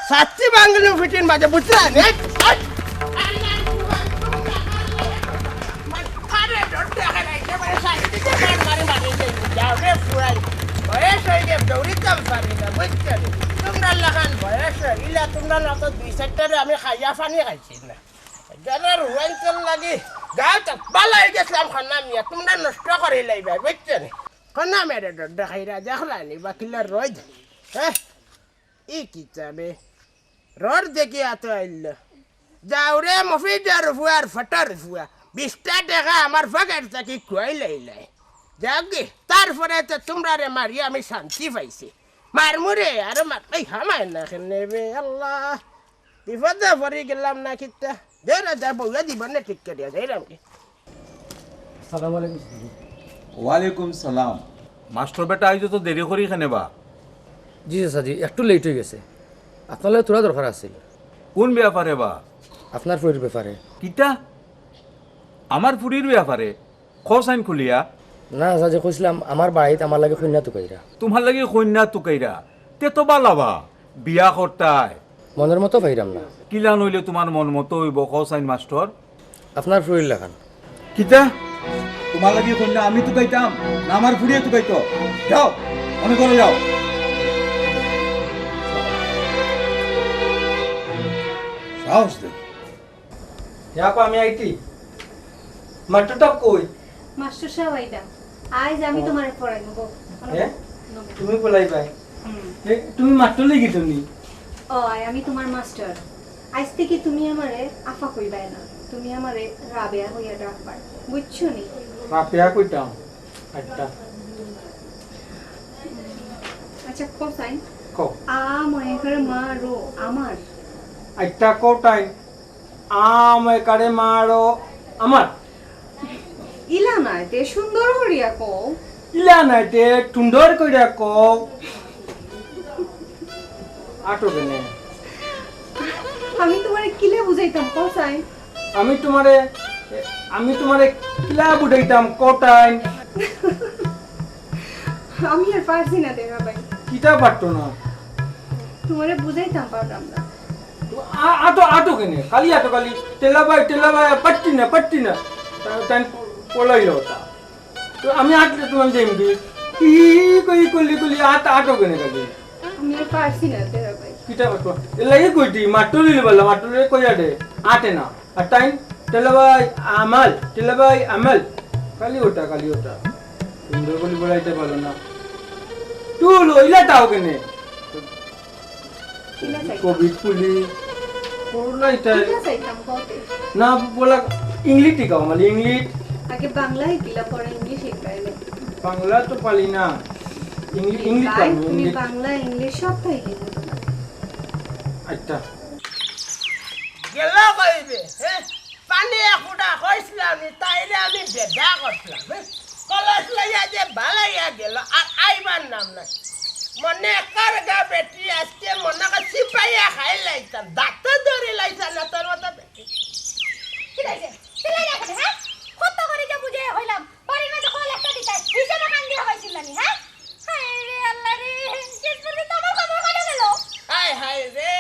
সাচ্চি বাঙালি ফিটিন মাঝে বুঝলেন? বয়স হয়ে গে দৌড়িতাম পারি না, বুঝছেন? তোমরা লাগান বয়স হয়ে গেলে তোমরা নত 2 সেক্টরে আমি খাইয়া পানি খাইছি না। জানার হুয়াইতেল লাগি গাঁত পালাই গেছিলাম খনামিয়া, তোমরা নষ্ট করে লাইবা, বুঝছেন? খনামিয়া দেখাইরা দেখলানি বাকিলা রোজ। ই কি চাবে রোড দেখি এত আইল যাও রে মফিজার ফুয়ার ফটার ফুয়া 20 টাকা আমার পকেট থেকে খুয়াই লাইলাই যাও গে। তারপরে তো তোমরা রে মারি আমি শান্তি পাইছি। মারমুরে আর মারলেই হামায় না নেবে। আল্লাহ বিপদে পড়ে গেলাম না কিতা দেরা যা বউয়া দিব না ঠিক করিয়া যাইলাম কি। সালাম আলাইকুম। ওয়ালাইকুম সালাম। মাস্টার বেটা আইজ তো দেরি করি খানে বা? জি চাচা জি, একটু লেট হয়ে গেছে। আপনার তোরা দরকার আছিল। কোন ব্যাপারে বা? আপনার ফুয়ের ব্যাপারে। কিতা আমার ফুরির ব্যাপারে? খসাইন খুলিয়া না চাচা, যে কইছিলাম আমার বাড়িতে আমার লাগে কন্যা তুকাইরা। তোমার লাগি কন্যা তুকাইরা তে তো বালাবা বিয়া করতাই মনের মতো পাইরাম না। কিলা নইলে তোমার মন মতো হইব খসাইন মাস্টার? আপনার ফুয়ের লাগান। কিতা তোমার লাগি কন্যা আমি তুকাইতাম না আমার ফুরিয়ে তুকাইতো? যাও অনেক করে যাও। সাহস দে। আমি আইটি মাস্টারটা কই? মাস্টার সাহেব আইডা আজ আমি তোমারে পড়াই নেব। তুমি বলাই ভাই, তুমি মাস্টার লাগি তুমি? ও আমি তোমার মাস্টার। আজ থেকে তুমি আমারে আফা কইবাই না, তুমি আমারে রাবেয়া হইয়া ডাকবা, বুঝছো নি? রাপিয়া কইতাম। আচ্ছা আচ্ছা কোসাইন কও। মনে করে মারো আমার। আচ্ছা কোটাই কারে মারো আমার। ইলা নাই তে সুন্দর করিয়া কও। ইলা নাইতে সুন্দর কইরা কও। আটো কেনে আমি তোমারে কিলে বুঝাইতাম কোসাইন? আমি তোমারে কিলা বুঝাইতাম কোটাই। আমি আর পারছি না দেখা ভাই, কিতা পারতো না তোমারে বুঝাইতাম পারতাম না। আটো কেনে খালি আটো খালি টেলাবাই পাট্টি না তাই পলাই লতা। তো আমি আটলে তোমার যাইম কি কলি আটো কেনে খালি আমি আর পারছি না দেখা ভাই। কিতা পারতো এলাই কইটি মাট্টু লিলে বললা মাট্টু কইয়া দে আটে না আর টাইম টেলাবাই আমাল খালি ওটা সুন্দর করে বলাইতে পারো না তুই লইলাটাও কেনে কোভিড পুলি পড়লাইটা না বলা ইংলিশ টিকাও মানে ইংলিশ আগে বাংলা শিকিলা পরে ইংলিশ শিখাইলে বাংলা তো পালি না ইংলিশ তুমি বাংলা ইংলিশ সব শিখিলে আচ্ছা গেল কইবে হ্যাঁ পানি একুটা কইছিলাম তাইলে আমি বেদা করছিলাম কলস লইয়া যে বালাইয়া গেল আর আইবার নাম নাই মনে কারগা বেটি আজকে মনে সিপাইয়া খাই লাইতাম দাঁত ধরে লাইতাম না তোর মতো বেটি হ্যাঁ কত করে যে বুঝে হইলাম বাড়ির মধ্যে কল একটা দিতে হিসেবে কান দিয়ে হইছিল নি হ্যাঁ হায় রে আল্লাহ রে শেষ পর্যন্ত আমার খবর কাটে গেল হাই রে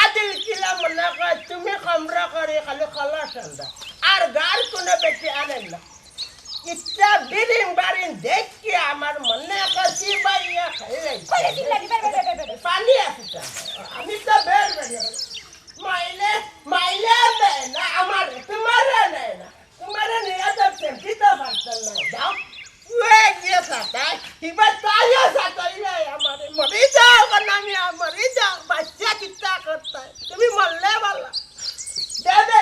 আদিল কিলা মনে কর তুমি খমরা করে খালি কলস আনবা আর গার কোনো বেটি আনেন না কিচ্ছা বারিন দেখি আমার মনে কর সিপাইয়া খাই লাইতাম পানি আসিটা আমি তো বের মাইলে দেয় না আমার তোমারে নেয় না তোমারে নিয়ে তো পেটি তো পারতেন না যাও গিয়ে সাঁতাই এবার তাইও সাঁতাইলে আমার মরে যাও কারণ আমি মরে যাও বাচ্চা চিন্তা করতে তুমি মরলে বললা দে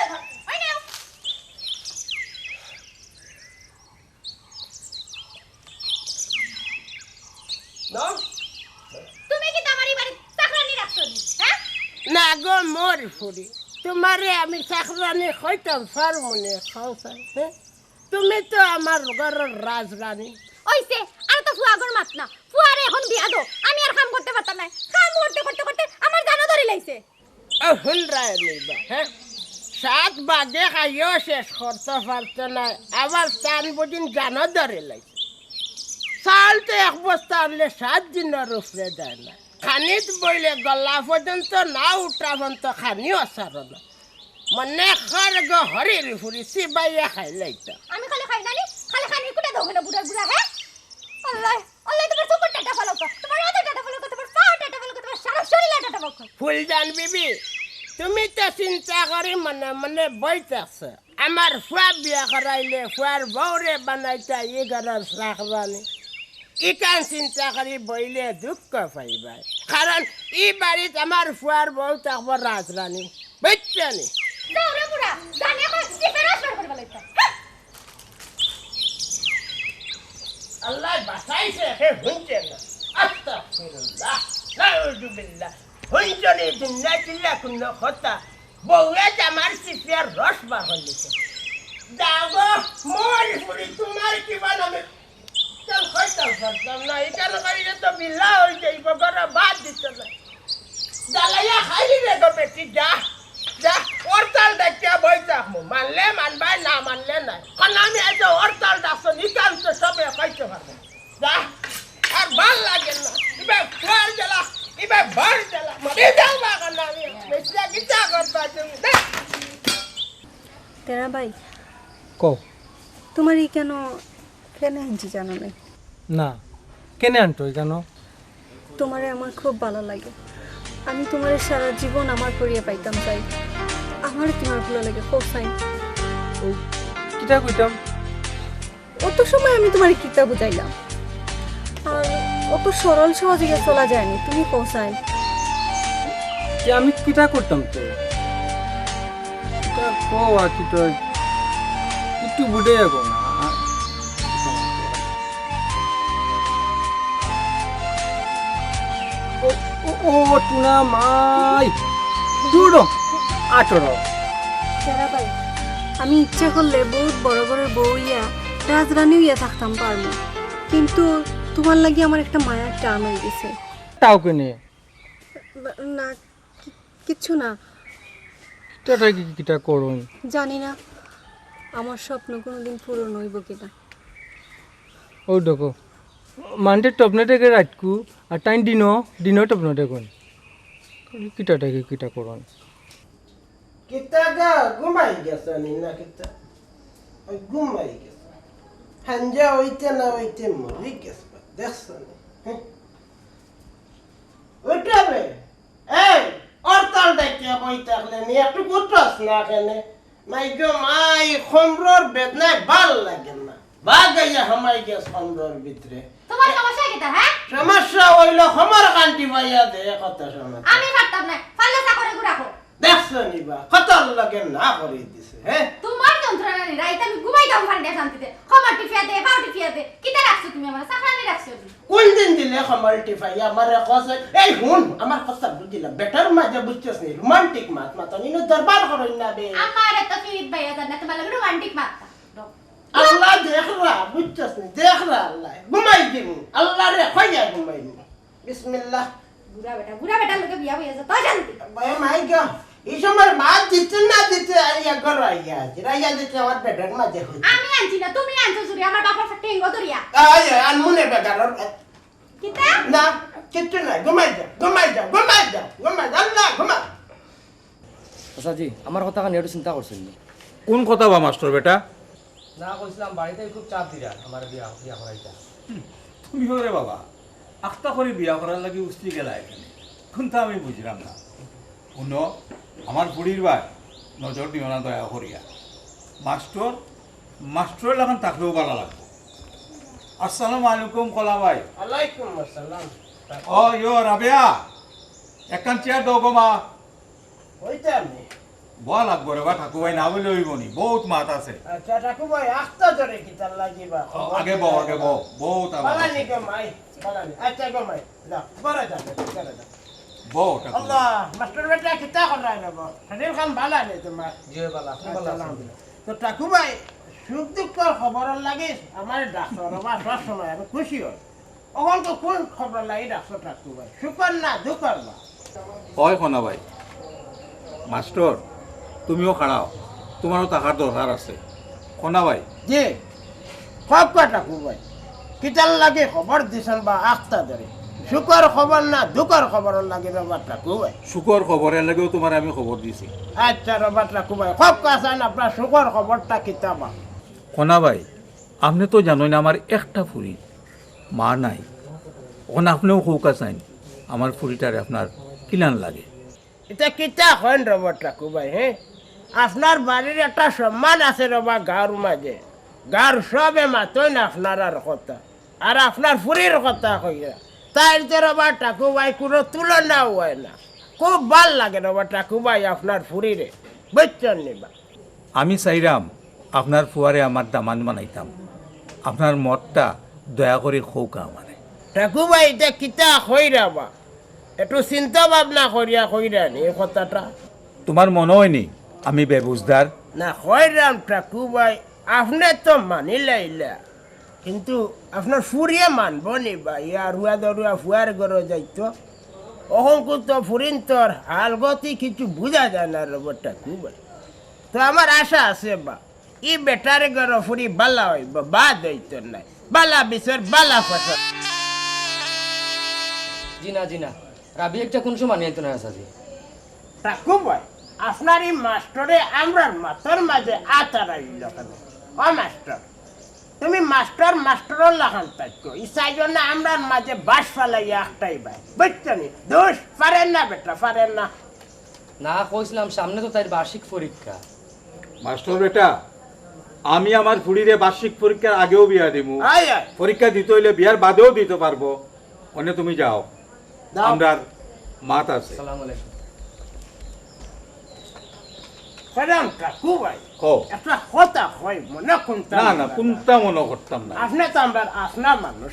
তুমি কি তোমারই বাড়ি চাকরানি রাখছো হ্যাঁ না গো মোর ফুরি তোমারে আমি চাকরানি হইতাম ফার্মনে খাওসাই হ্যাঁ তুমি তো আমার ঘরের রাজরানী ওইছে আর তো ফুয়াগর মাত না ফুয়ারে এখন বিয়া দো আমি আর কাম করতে পারতাম না কাম করতে আমার জানা ধরে লাইছে হুন রায় নিবা হ্যাঁ 7 বাজে খাইও শেষ করতে পারতো না আবার চান বুঝিন জানা ধরে লাইছে চালতে এক বস্তা আনলে 7 দিনের উপরে দেয় না খানিত বইলে গলা পর্যন্ত না উঠা পর্যন্ত খানিও সারো না মনে খরগ হরির ফুরি সিবাইয়া খাই লাইতা আমি খালি খাই নানি খালি খানি কুটা দাও না বুড়া বুড়া হ্যাঁ আল্লাহ তোমার সুপার টাটা ফলো তোমার আদা টাটা ফলো তোমার পা টাটা ফলো তোমার সারা শরীর টাটা ফলো ফুলজান বিবি তুমি তো চিন্তা করি মনে মনে বইতেছ আমার ফুয়া বিয়া করাইলে ফুয়ার বউরে বানাইতা ই ঘরের চাকরানি ইকান চিন্তা করি বইলে দুঃখ পাইবাই কারণ ই বাড়িত আমার ফুয়ার বউ থাকবো রাজরানী বুঝছনি দাওরে বুড়া জানে কই ফেরাস করে বলাইতা আল্লাহ বাঁচাইছে হে হুঁচে না আস্তাগফিরুল্লাহ নাউযুবিল্লাহ হুঁচনি দুনিয়া চিল্লা কুন্ন কথা বউয়ে আমার সিপিয়ার রস বার হলিছে দাগো মোর ফুরি তোমার কি বানাবে চল খাইতাম পারতাম না এখানে গাড়িতে তো বিল্লা হয়ে যাইব ঘরে বাদ দিত না জ্বালাইয়া খাইলি রে গো বেটি যা হরতাল ডাকিয়া বই থাকবো মানলে মানবাই না মানলে নাই কারণ আমি এত হরতাল ডাকছো নিকাল তো সবে খাইতে পারবো যা আর ভাল লাগে না এবার ফুয়ার জ্বালা এবার ভর জ্বালা মরে যাও বাগান আমি বেশি কিচ্ছা করতে তুমি তেরা ভাই কও তোমার এই কেন আনছি জানো নাই না কেনে আনতো কেন তোমারে আমার খুব ভালো লাগে আমি তোমারে সারা জীবন আমার করিয়া পাইতাম চাই আমার তোমার ভালো লাগে খুব চাই কিটা কইতাম অত সময় আমি তোমার কিতা বুঝাইলাম আর অত সরল সহজে চলা যায়নি তুমি পৌঁছাই যে আমি কিটা করতাম তো কিটা কও আর কিটা একটু বুঝে যাবো না ও টুনা মাই দূরো আটরো তেরা ভাই আমি ইচ্ছা করলে বহুত বড় বড় বউ ইয়া রাজরানীও ইয়া থাকতাম পারবো কিন্তু তোমার লাগি আমার একটা মায়ার টান হয়ে গেছে তাও কেনে না কিচ্ছু না কিটা কি কিটা করুন জানি না আমার স্বপ্ন কোনোদিন পূরণ হইব কিনা ও দেখো মানতে টপনেটে রাতকু আর টাইম দিনও টপনেটে কোন কিটাটাকে কিটা করুন কিতা গা ঘুমাই গেছে না কিতা ওই ঘুমাই গেছে হাঞ্জা হইতে না হইতে মরি গেছে দেখছ উঠাবে এই অর্তাল দেখিয়া বই থাকলে নি একটু গুটস না কেনে মাই গো মাই খমরর বেদনায় ভাল লাগে না বাগাইয়া হামাই গেছ খমরর ভিতরে তোমার সমস্যা কিটা হ্যাঁ সমস্যা হইল খমর কান্তি ভাইয়া দে কত সমস্যা আমি পারতাম না পারলে চাকরি করে রাখো দেখছো নিবা কত লাগে না করে দিছে হ্যাঁ তোমার যন্ত্রণা নি রাইতে আমি ঘুমাই দাম ফান্ডে শান্তিতে খবর টিপিয়া দে পাউ টিপিয়া দে কিটা রাখছো তুমি আমার চাকরানি রাখছো কোন দিন দিলে খমর টিফাই আমার কসে এই হুন আমার কথা বুঝিলা বেটার মাঝে বুঝছস নি রোমান্টিক মাত মাতনি নো দরবার করই না বে আমার এত ফিরিত ভাইয়া জানা তোমার লাগে রোমান্টিক মাত্রা আল্লাহ দেখরা বুঝছস নি দেখরা আল্লাহ ঘুমাই দিন আল্লাহ রে কইয়া ঘুমাই দিন বিসমিল্লাহ বুড়া বেটা লোকে বিয়া হইয়া যা তো শান্তি ভাই মাই গো এই সময় মাছ দিতে না দিতে আইয়া ঘর আইয়া রাইয়া দিতে আমার বেটার মাঝে হই আমি আনছি না তুমি আনছো চুরি আমার বাবার ফাটে হিঙ্গ ধরিয়া আয় আনমুনে বেগার কিতা না কিচ্ছু নাই ঘুমাই যা ঘুমাই যা ঘুমাই যা ঘুমাই যা আল্লাহ ঘুমা আচ্ছা জি আমার কথা কানে একটু চিন্তা করছেন নি? কোন কথা বা মাস্টার বেটা না কইছিলাম বাড়িতে খুব চাপ দিরা আমার বিয়া বিয়া করাইতা তুমি রে বাবা আখতা করে বিয়া করার লাগি উস্তি গেলা এখানে কোনটা আমি বুঝলাম না শুনো আমার বুড়ির ভাই নজর দিও না দয়া করিয়া মাস্টার মাস্টার লাগান থাকলেও ভালো লাগবে আসসালামু আলাইকুম কলা ভাই আলাইকুম আসসালাম ও ইয়ো রাবেয়া একখান চেয়ার দাও গো মা হইতে আমি বল লাগবো রে বা ঠাকুর ভাই না বলে হইব নি বহুত মাত আছে আচ্ছা ঠাকু ভাই আস্তা ধরে কি তার লাগিবা আগে বউ বহুত আমার পালানি গো মাই পালানি আচ্ছা গো মাই যা বড় যা করে যা বউ ঠাকুর আল্লাহ মাস্টার বেটা কিতা করাই নেব হাদির খান ভালা নেই তোমার জি বালা আপনি ভালো আছেন তো ঠাকু ভাই সুখ দুঃখর খবর লাগে আমার ডাক্তার আমার সব সময় আমি খুশি হই অখন তো কোন খবর লাগে ডাক্তার ঠাকু ভাই সুখর না দুঃখর বা হয় কোনা ভাই মাস্টার তুমিও খাড়াও তোমারও টাকার দরকার আছে কোনা ভাই জি সব ঠাকু ভাই কিতার লাগে খবর দিছেন বা আস্তা ধরে সুখর খবর না দুঃখর খবর লাগে রবার ঠাকু ভাই সুখর খবরের লাগেও তোমার আমি খবর দিছি আচ্ছা রবার ঠাকু ভাই সব কাছেন আপনার সুখর খবরটা কিতাবা কোনা ভাই আপনি তো জানোই না আমার একটা ফুরি মা নাই ওখান আপনিও কৌকা চাইন আমার ফুরিটারে আপনার কিলান লাগে এটা কিতা হয় রবার ঠাকু ভাই হ্যাঁ আপনার বাড়ির একটা সম্মান আছে রবা গাঁর মাঝে গাঁর সবে মাতই না আপনার আর কথা আর আপনার ফুরির কথা কইয়া তাই যে রবা ঠাকু ভাই কোনো তুলনা হয় না খুব ভাল লাগে রবা ঠাকু ভাই আপনার ফুরিরে বুঝছেন নিবা আমি চাইরাম আপনার ফুয়ারে আমার দামান বানাইতাম আপনার মতটা দয়া করে কৌকা আমারে ঠাকু ভাই এটা কিতা কইরাবা একটু চিন্তা ভাবনা করিয়া কইরানি এই কথাটা তোমার মনে হয়নি আমি বেবুজদার না কইরাম ঠাকু ভাই আপনি তো মানিলাইলা কিন্তু আপনার ফুরিয়ে মানব নি ভাই আর হুয়া দরুয়া ফুয়ার ঘরে যাইতো অহংকু তো ফুরিন তোর হাল গতি কিছু বুঝা যায় না রবর ঠাকু ভাই তো আমার আশা আছে বা ই বেটারে ঘর ফুরি বালা হইব বাদ হইতো নাই বালা বিচার বালা ফসল জি না রাবি একটা কোন সময় নিয়ে তো না আছে জি ঠাকু ভাই আপনার এই মাস্টরে আমরার মাথার মাঝে আতারাইল কেন ও মাস্টার তুমি মাস্টার লাগান থাকো ইসাই জন্য আমরার মাঝে বাস ফালাইয়া একটাই ভাই বুঝছো নি দোষ পারেন না বেটা পারেন না না কইছিলাম সামনে তো তার বার্ষিক পরীক্ষা মাস্টার বেটা আমি আমার ফুড়িরে বার্ষিক পরীক্ষার আগেও বিয়া দিব আয় আয় পরীক্ষা দিতে হইলে বিয়ার বাদেও দিতে পারবো ওনে তুমি যাও দাও। আমরার মাত আছে আসসালামু আলাইকুম পারেন ঠাকু ভাই কো একটা কথা হয় মনে কোনটা না না কোনটা মনে করতাম না আপনি তো আমরা আসনা মানুষ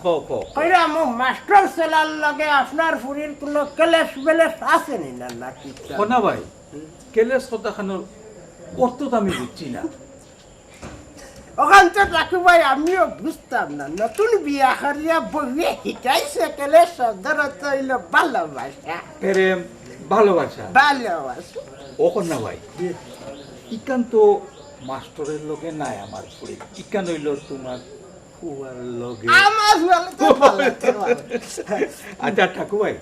কো কো কইরা মো মাস্টার সেলার লগে আপনার ফুরির কোনো ক্লেশ বেলেশ আছে নি না না কি কোনা ভাই কেলেস কথা খানোর অর্থ তো আমি বুঝছি না ওখান তো ঠাকু ভাই আমিও বুঝতাম না নতুন বিয়া করিয়া বলে শিকাইছে ক্লেশ শব্দরত হইল ভালোবাসা প্রেম ভালোবাসা ভালোবাসা ও কন্যা ভাই ইকান তো মাস্টারের লগে নাই আমার ফুড়ি ইকান হইল তোমার ফুয়ার লগে আমার বলে তো ভালো তো ভালো। আচ্ছা ঠাকু ভাই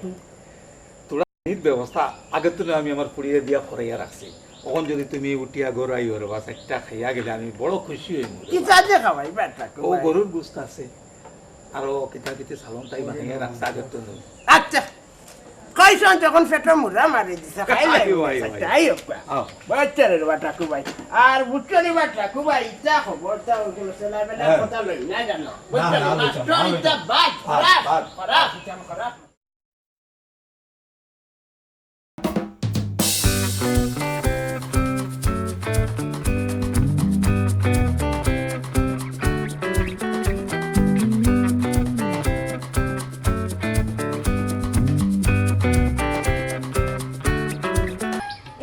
তোরা নির ব্যবস্থা আগে তো আমি আমার ফুড়িয়ে দিয়া করাইয়া রাখছি তখন যদি তুমি উঠিয়া গরু আইও রে বাস একটা খাইয়া গেলে আমি বড় খুশি হই কি চাঁদে খাওয়াই ঠাকু ও ভাই গরুর গুস্ত আছে আরো কিতা কিতে সালন তাই বানাইয়া রাখছে আগে তো আচ্ছা কইছন যখন পেটে মুড়া মারি দিছে খাইলাই আইও, আইও, আইও। আইও আও। বাচ্চারের বাটা কুবাই আর বুট্টারি বাটা কুবাই যা খবর তা ওগুলো ছেলেবেলা কথা লই না জানো বুট্টারি মাস্টার ইতা বাদ খারাপ খারাপ হিসাব খারাপ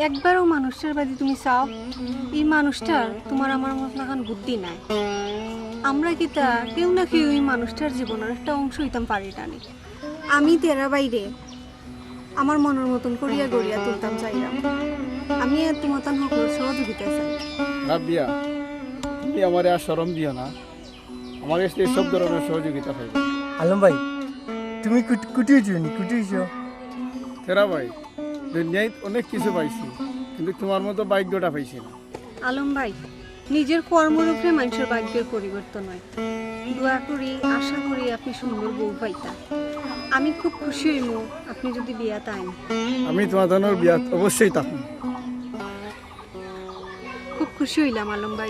একবারও মানুষটার বাদে তুমি চাও এই মানুষটার তোমার আমার মতন এখন বুদ্ধি নাই আমরা কি তা কেউ না কেউ এই মানুষটার জীবনের একটা অংশ হইতাম পারি টানি আমি তেরা বাইরে আমার মনের মতন করিয়া গড়িয়া তুলতাম চাইলাম আমি আর তোমার সকলের সহযোগিতা চাই রাবিয়া তুমি আমার আর শরম দিও না আমার কাছে সব ধরনের সহযোগিতা পাইবে আলম ভাই তুমি কুটিয়েছো নি কুটিয়েছো তেরা ভাই দুনিয়ায় অনেক কিছু পাইছি কিন্তু তোমার মতো ভাগ্যটা পাইছি না আলম ভাই নিজের কর্মের উপরে মানুষের ভাগ্যের পরিবর্তন হয় দোয়া করি আশা করি আপনি সুন্দর বউ পাইতা আমি খুব খুশি হইব আপনি যদি বিয়া তাই আমি তোমার ধরনের বিয়া অবশ্যই থাকুন খুব খুশি হইলাম আলম ভাই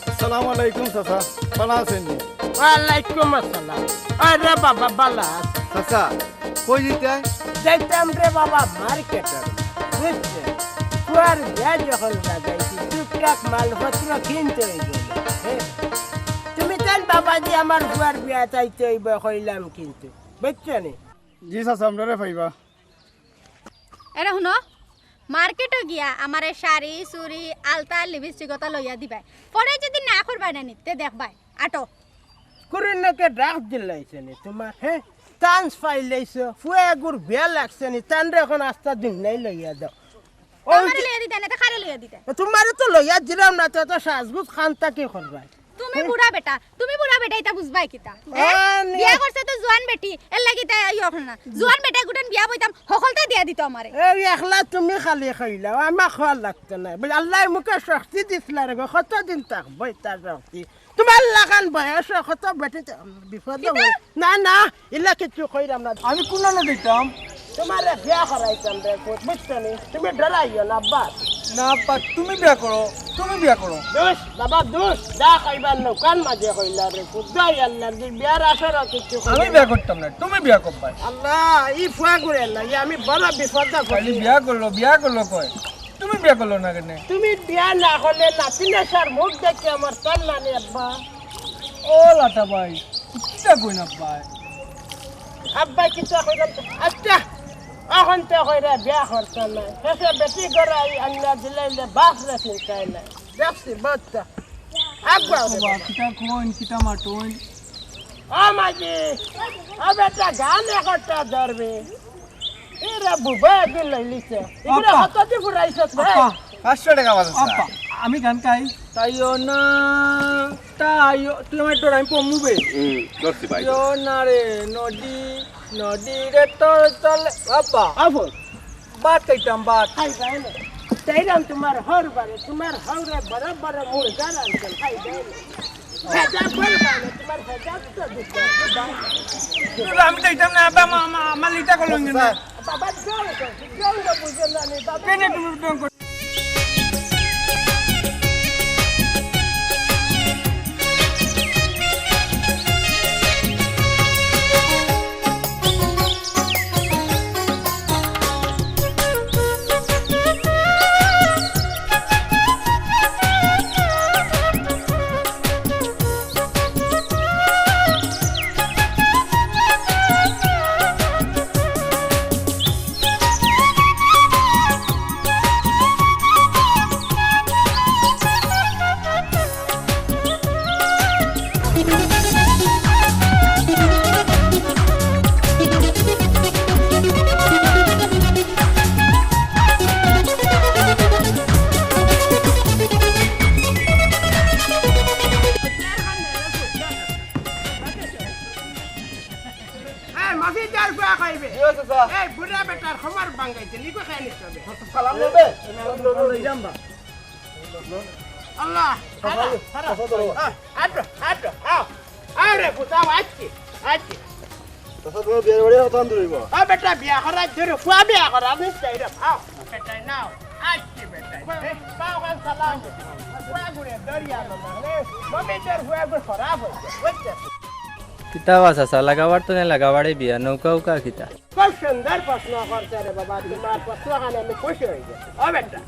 আসসালামু আলাইকুম চাচা ভালো আছেন নি? ওয়ালাইকুম আসসালাম আরে বাবা বালা চাচা কই দিতে যাইতাম রে বাবা মার্কেটে বুঝছে তুয়ার যা যখন লাগাইছি টুকটাক মালপত্র কিনতে হইব তুমি তাই বাবা যে আমার ফুয়ার বিয়া চাইতে হইব কইলাম কিন্তু বুঝছো নি জি চাচা আপনারে পাইবা এরা শুনো মার্কেটে গিয়া আমারে শাড়ি চুড়ি আলতা লিপস্টিক কথা লইয়া দিবাই পরে যদি না করবাই না নিতে দেখবাই আটো কুড়ির নাকে ডাক দিলাইছে নি তোমার হ্যাঁ চান্স পাইলাইছো ফুয়া গুর বিয়া লাগছে নি তানরে এখন আস্তা দিন নাই লইয়া দাও আমারে লইয়া দিতে না তো খারে লইয়া দিতে তোমার তো লইয়া দিলাম না তো সাজগুজ খানটা কি করবাই তুমি বুড়া বেটা এটা বুঝবাই কিতা নে। বিয়া করছে তো জোয়ান বেটি এর লাগি তাই ইয় হল না জোয়ান বেটা গুটেন বিয়া বইতাম সকলটা দিয়া দিত আমারে এই একলা তুমি খালি খাইলা আমার খাওয়া লাগতো না বলে আল্লাহ মুখে শক্তি দিছিল রে কতদিন থাকবো তার শক্তি তোমার লাগান বয়স কত বেটে বিপদ না না ইলা কিছু কইরাম না আমি কোন দিতাম তোমার বিয়া করাইতাম রে বুঝছো নি তুমি ডরাইও না বাস না পা তুমি বিয়া করো তুমি বিয়া করো দোষ বাবা দোষ যা খাইবার নৌকান মাঝে কইলা রে খুদাই আল্লাহ দি বিয়ার আসর কিছু আমি বিয়া করতাম না তুমি বিয়া করবা আল্লাহ ই ফুয়া করে না আমি বড় বিপদ খালি বিয়া করলো কয় তুমি বিয়া করলো না কেন তুমি বিয়া না হলে নাতিনে সার মুখ দেখে আমার তার নানি আব্বা ও লাটা ভাই কিটা কই না পায় আব্বা কিতা কইরা আচ্ছা এখন তো কইরা বিয়া করতে না শেষে বেটি করে আন্না দিলাইলে বাস রাখি চাই না দেখছি বাচ্চা আব্বা বাবা কিটা কোন কিটা মাটুন ও মাজি ও বেটা গান একটা ধরবে এরা বুবা দিল লইছে এগুলা আপা। কত দি ফুরাইছত ভাই আপা 500 টাকা বাজার আপা আমি গান গাই তাইও না তাইও তুমি তো আমি পমুবে করছি ভাই তাইও না রে নদী নদী রে তোর তলে আপা আবো বাত কইতাম বাত খাই যায় না তাইরাম তোমার হর বারে তোমার হরে বড় বড় মুরগা রাখছেন খাই যায় না ভেজা বল বারে তোমার ভেজা তো দিতে আমি কইতাম না বাবা মামা মালিটা কলং না বাবা যাও বুঝে না নি বাবা কেনে তুমি যার ফুয়া কইবে জি চাচা এই বুড়া বেটার খবর বাঙ্গাইতে লিখো খাই নিতে হবে সালাম দেবে আল্লাহ আটো আটো আও আরে ফুটাও আচ্ছি আচ্ছি চাচা তুমি বিয়ের বাড়ি হতান ধরিব ও বেটা বিয়া করা ধরে ফুয়া বিয়া করা নিশ্চয় রে আও বেটা নাও আচ্ছি বেটা পাও খান সালাম ফুয়া ঘুরে দরিয়া মানে মমিটার ফুয়া ঘুরে খারাপ হইছে বুঝছো কিতা বাসা লাগাবার তো না লাগাবারে বিয়া নৌকা উকা কিতা খুব সুন্দর প্রশ্ন করছে রে বাবা তোমার প্রশ্ন খানে আমি খুশি হয়ে গেছি ও বেটা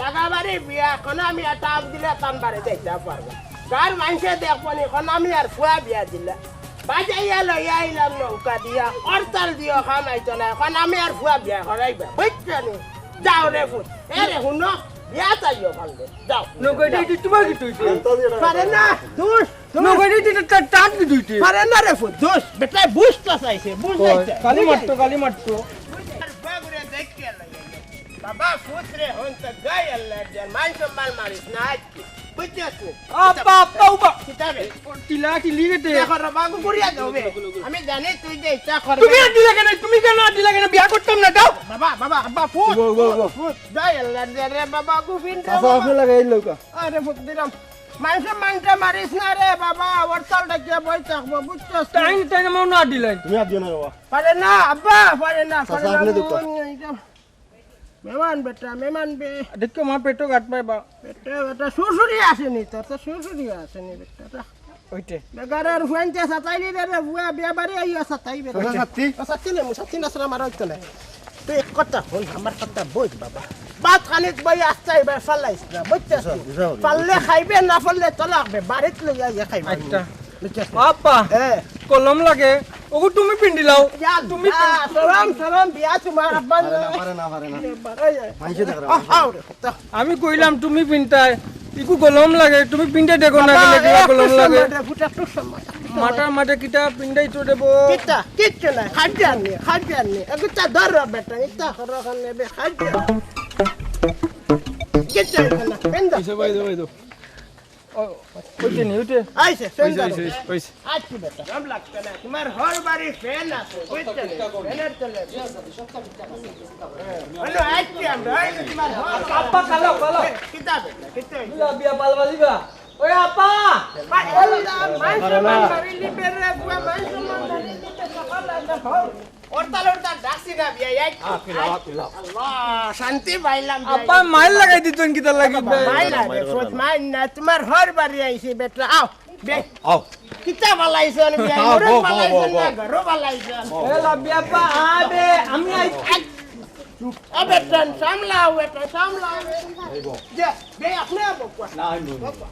লাগাবারে বিয়া কোন আমি এটা দিলে তানবারে দেখতে পারবো কার মানুষে দেখবো নি কোন আমি আর ফুয়া বিয়া দিলে বাজাইয়া লইয়া আইলাম নৌকা দিয়া অরতাল দিও খামাইতো না এখন আমি আর ফুয়া বিয়া করাইবা বুঝছো নি যাও রে ফুট এ রে শুনো বিয়া চাইও ভালো যাও নৌকাটা কি তোমার কি তুইতে পারে না দুষ নৌকাটা কি টাট কি তুইতে পারে না রে ফুট দুষ বেটা বুঝতে চাইছে বুঝাইছে কালি মারতো বাবা পুত্রে হন তো গায় আল্লাহ জান মান সম্মান মারিস না আজকে বুঝছিস আপা আপা উপা কিতাবে টিলা টিলি গেতে দেখো বাবু গুড়িয়া যাবে আমি জানি তুই যে ইচ্ছা করবে তুমি আর দিলা কেন তুমি কেন আর দিলা কেন বিয়া করতাম না দাও বাবা বাবা আব্বা ফুট ফুট গায় আল্লাহ জান রে বাবা গুফিন চাচা আপনি লাগাই নৌকা আরে ফুট দিলাম মান সম্মানটা মারিস না রে বাবা ওরতালটা কে বই থাকবো বুঝছিস টাইম টাইম মন না দিলাই তুমি আর দিও না বাবা পারে না আব্বা পারে না চাচা, আপনি দুঃখ। মেহমান বেটা মেহমান বে দেখো মা পেটো গাট পাই বা বেটা বেটা শ্বশুরি আসেনি তোর তো শ্বশুরি আসেনি বেটা ওইটে বেগারের ফুয়ানটা সাতাইলি রে বুয়া বিয়া বাড়ি আইয়া সাতাই বেটা চাচা সাথী সাতাই নে মুসাতি নাসরা মারাই তো না তুই এক কথা হল আমার কথা বুঝ বাবা বাত খানিক বই আসতে এবার ফালাইস না বুঝছিস পারলে খাইবে না পারলে তো লাগবে বাড়িত লইয়া ইয়া খাইবে আচ্ছা বুঝছিস আপা কলম লাগে ওগো তুমি পিন্ডি লাও তুমি সালাম সালাম বিয়া তোমার আব্বা পারে না মাইছে দেখ আমি কইলাম তুমি পিন্টাই ইকু কলম লাগে তুমি পিন্ডে দেখো না গেলে কিবা কলম লাগে মাটার মাঠে কিটা পিন্ডাই তো দেব কিটা কিচ্ছু নাই খাদ্যান্নি একটা ধর বেটা ইচ্ছা করো খানে বে খাদ্য কিচ্ছু না পেন্দা ওইটে নি ওইটে আইছে সুন্দর ওইছে আচ্ছা বেটা নাম লাগতে না তোমার হর বাড়ি ফ্যান আছে বুঝতে ফ্যানের চলে হ্যালো আচ্ছা আমরা তোমার হর আপা কালো কালো কিতা বেটা কিতা বিয়া পালবালিবা ওই আপা শান্তি পাইলাম আপা মাইল লাগাই দিতেন কিতা লাগি তোমার ঘর বাড়ি আইছি বেটা আও কিতা বালাইছেন ঘরও বালাইছেন বিয়া পা আবে আমি আই বেটা সামলাও বেটা সামলাও যে বে আপনি আপা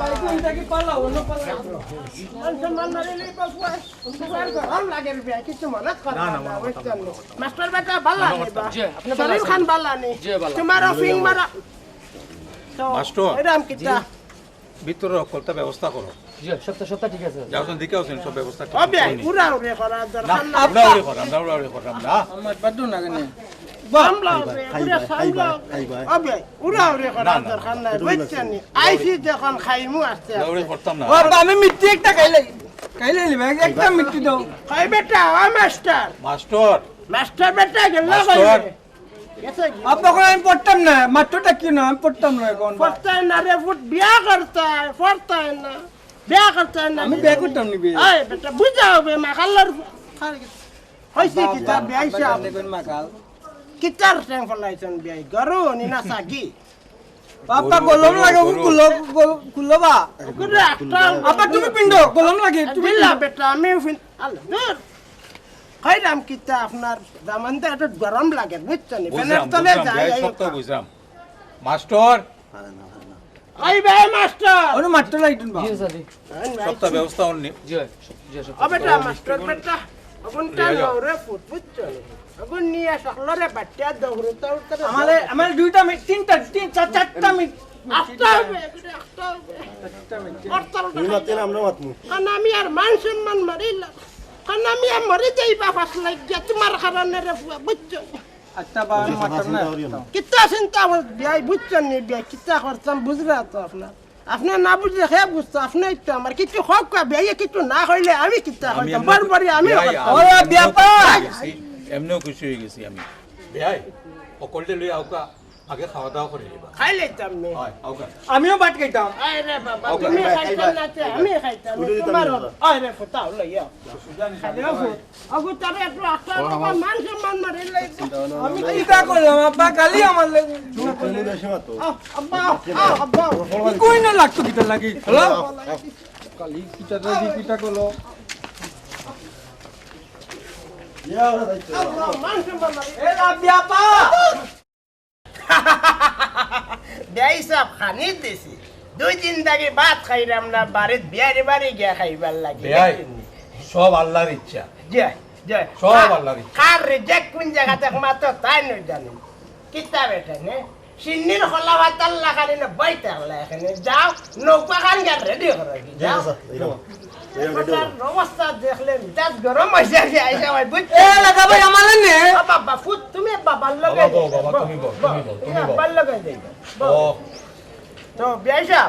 ইকু ইটা কি পালা অন্য পালা মাস্টার বেটা বালানি শরীফ খান বালানি তোমার ফিং মারা মাস্টার এরাম কিতা ভিতরে কলতা ব্যবস্থা করো জি সপ্তাহ ঠিক আছে যাও তো দেখে আসেন সব ব্যবস্থা ঠিক অবে পুরা উড়ে করা দরকার না আমরা করাম না আমার বাদু না কেন সামলাও পুরা সামলাও অবে উড়া উড়ে করা দরকার না বুঝছেন আইসি যখন খাইমু আসছে দৌড়ে করতাম না বাবা আমি মিষ্টি একটা খাইলে নিবে একটা মিষ্টি দাও খাই বেটা ও মাস্টার মাস্টার মাস্টার বেটা গেল মাস্টার। আপা কোন আমি পড়তাম না মাত্রটা কি না আমি পড়তাম না এখন পড়তে না রে ফুট বিয়া করতে পড়তে না বিয়া করতে না আমি বিয়ে করতাম নি বিয়ে এই বেটা বুঝাও বে মাকাল্লার হইছে কিতা বিয়াইছা দেখবেন মাকাল কিতার টেং ফলাইছেন বিয়াই গরু নি না সাগি আপা কলম লাগে কুলবা গুরে একটা আপা তুমি পিন্ডো কলম লাগে তুমি বিল্লা বেটা আমি আল্লাহ দূর খাইলাম কিতা আপনার দামানতে একটু গরম লাগে বুঝছেন ফেনের তলে যায় সপ্তাহ বুঝলাম মাস্টার আই বে মাস্টার অনু মাত্র লাইটুন বা সপ্তাহ ব্যবস্থা অন্য জি ও বেটা মাস্টার বেটা অগুনটা লরে ফুট বুঝছেন অগুন নিয়ে সকলরে বাচ্চা দৌড়তে উঠতে আমার দুইটা তিনটা চারটা মিনিট আস্তা হবে আস্তা হবে তুমি মাতে না আমরা মাতমু কারণ আমি আর মান সম্মান মারিলাম কারণ আমি আর মরে যাইবা ফাসলাই গিয়া তোমার কারণে রে বুঝছো আচ্ছা বা মাত্র না কিতা চিন্তা আমার বিয়াই বুঝছেন নি বিয়াই কিতা করতাম বুঝলা তো আপনার আপনি না বুঝলে খেয়ে বুঝতো আপনি তো আমার কিছু হোক বিয়ে কিছু না হইলে আমি কিতা করতাম বারবারই আমি ওরে ব্যাপার এমনিও খুশি হয়ে গেছি আমি বেয়াই সকলতে লই আউকা আগে খাওয়া দাওয়া করে দিবা খাই লইতাম নে হয় আউকা আমিও ভাত খাইতাম আরে বাবা তুমি খাইতাম না তে আমি খাইতাম তোমার আরে ফটাও লইয়া আগু তবে একটু আস্তে তোমার মান সম্মান মারে লইতো আমি কিটা করলাম আব্বা কালি আমার লাগে আব্বা আব্বা কই না লাগতো কিটা লাগি হ্যালো কালি কিটা দি কিটা করলো মান সম্মান মারে এ ব্যাপা বিয়াই সব খানি দিছি 2 দিন আগে ভাত খাইলাম না বাড়িতে বিয়ারে বাড়ি গিয়া খাইবার লাগে বেয়াই সব আল্লাহর ইচ্ছা জয় জয় সব আল্লাহর ইচ্ছা কার রিজেক্ট কোন জায়গা থেকে মাত্র তাই নই জানি কিতাব এটা নে সিন্নির খোলা ভাত আল্লাহ খালি না বাইতে আল্লাহ এখানে যাও নৌকা খান গা রেডি করো যাও অবস্থা দেখলে মিজাজ গরম হয়েছে কি আইসা ভাই বুঝ এ লাগা ভাই আমার নে বাবা ফুট তুমি বাবার লগে বাবা, বাবা, তুমি বল, তুমি বল, তুমি বল। বাবার লগে যাই ও তো বিয়াইসা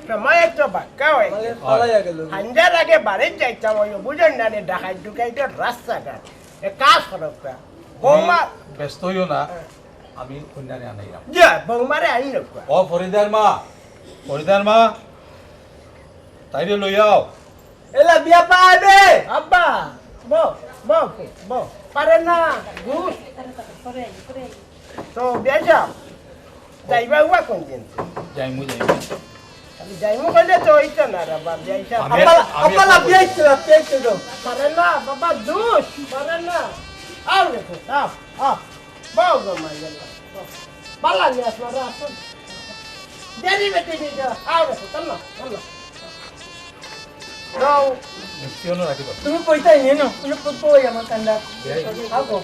সময় একটু বাক্কা হয়ে পালাইয়া গেল হাঞ্জার আগে বাড়ির যাইতাম ওই বুঝেন না ঢাকায় ঢুকাই তো রাস্তাঘাট এ কাজ করবা বৌমা ব্যস্ত হইও না আমি কন্যারে আনাইলাম যা বৌমারে আই নকা ও ফরিদার মা তাইরে লই আও এলা ব্যাপা আবে আব্বা বো বো বো পারে না ঘুষ তো বিয়াইসা যাইবা উয়া কোন দিন যাইমু আমি যাইমু কইলে তো হইতো না রে বাবা বিয়াইসা আপা লা বিয়াইতে দাও পারে না বাবা দুষ পারে না আও রে আও বাও গো মাই গেল বালা নিয়ে আসো রাসু দেরি বেটি নি যা আও রে তন্ন নাও মিষ্টিও না রাখিবা তুমি পয়সা নিয়ে নাও তুমি কই আমার কান্দা আগো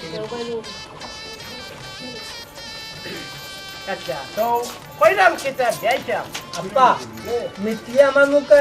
আচ্ছা তো কইলাম কিতা বিয়াইসা আপা মিষ্টি আমার মুখে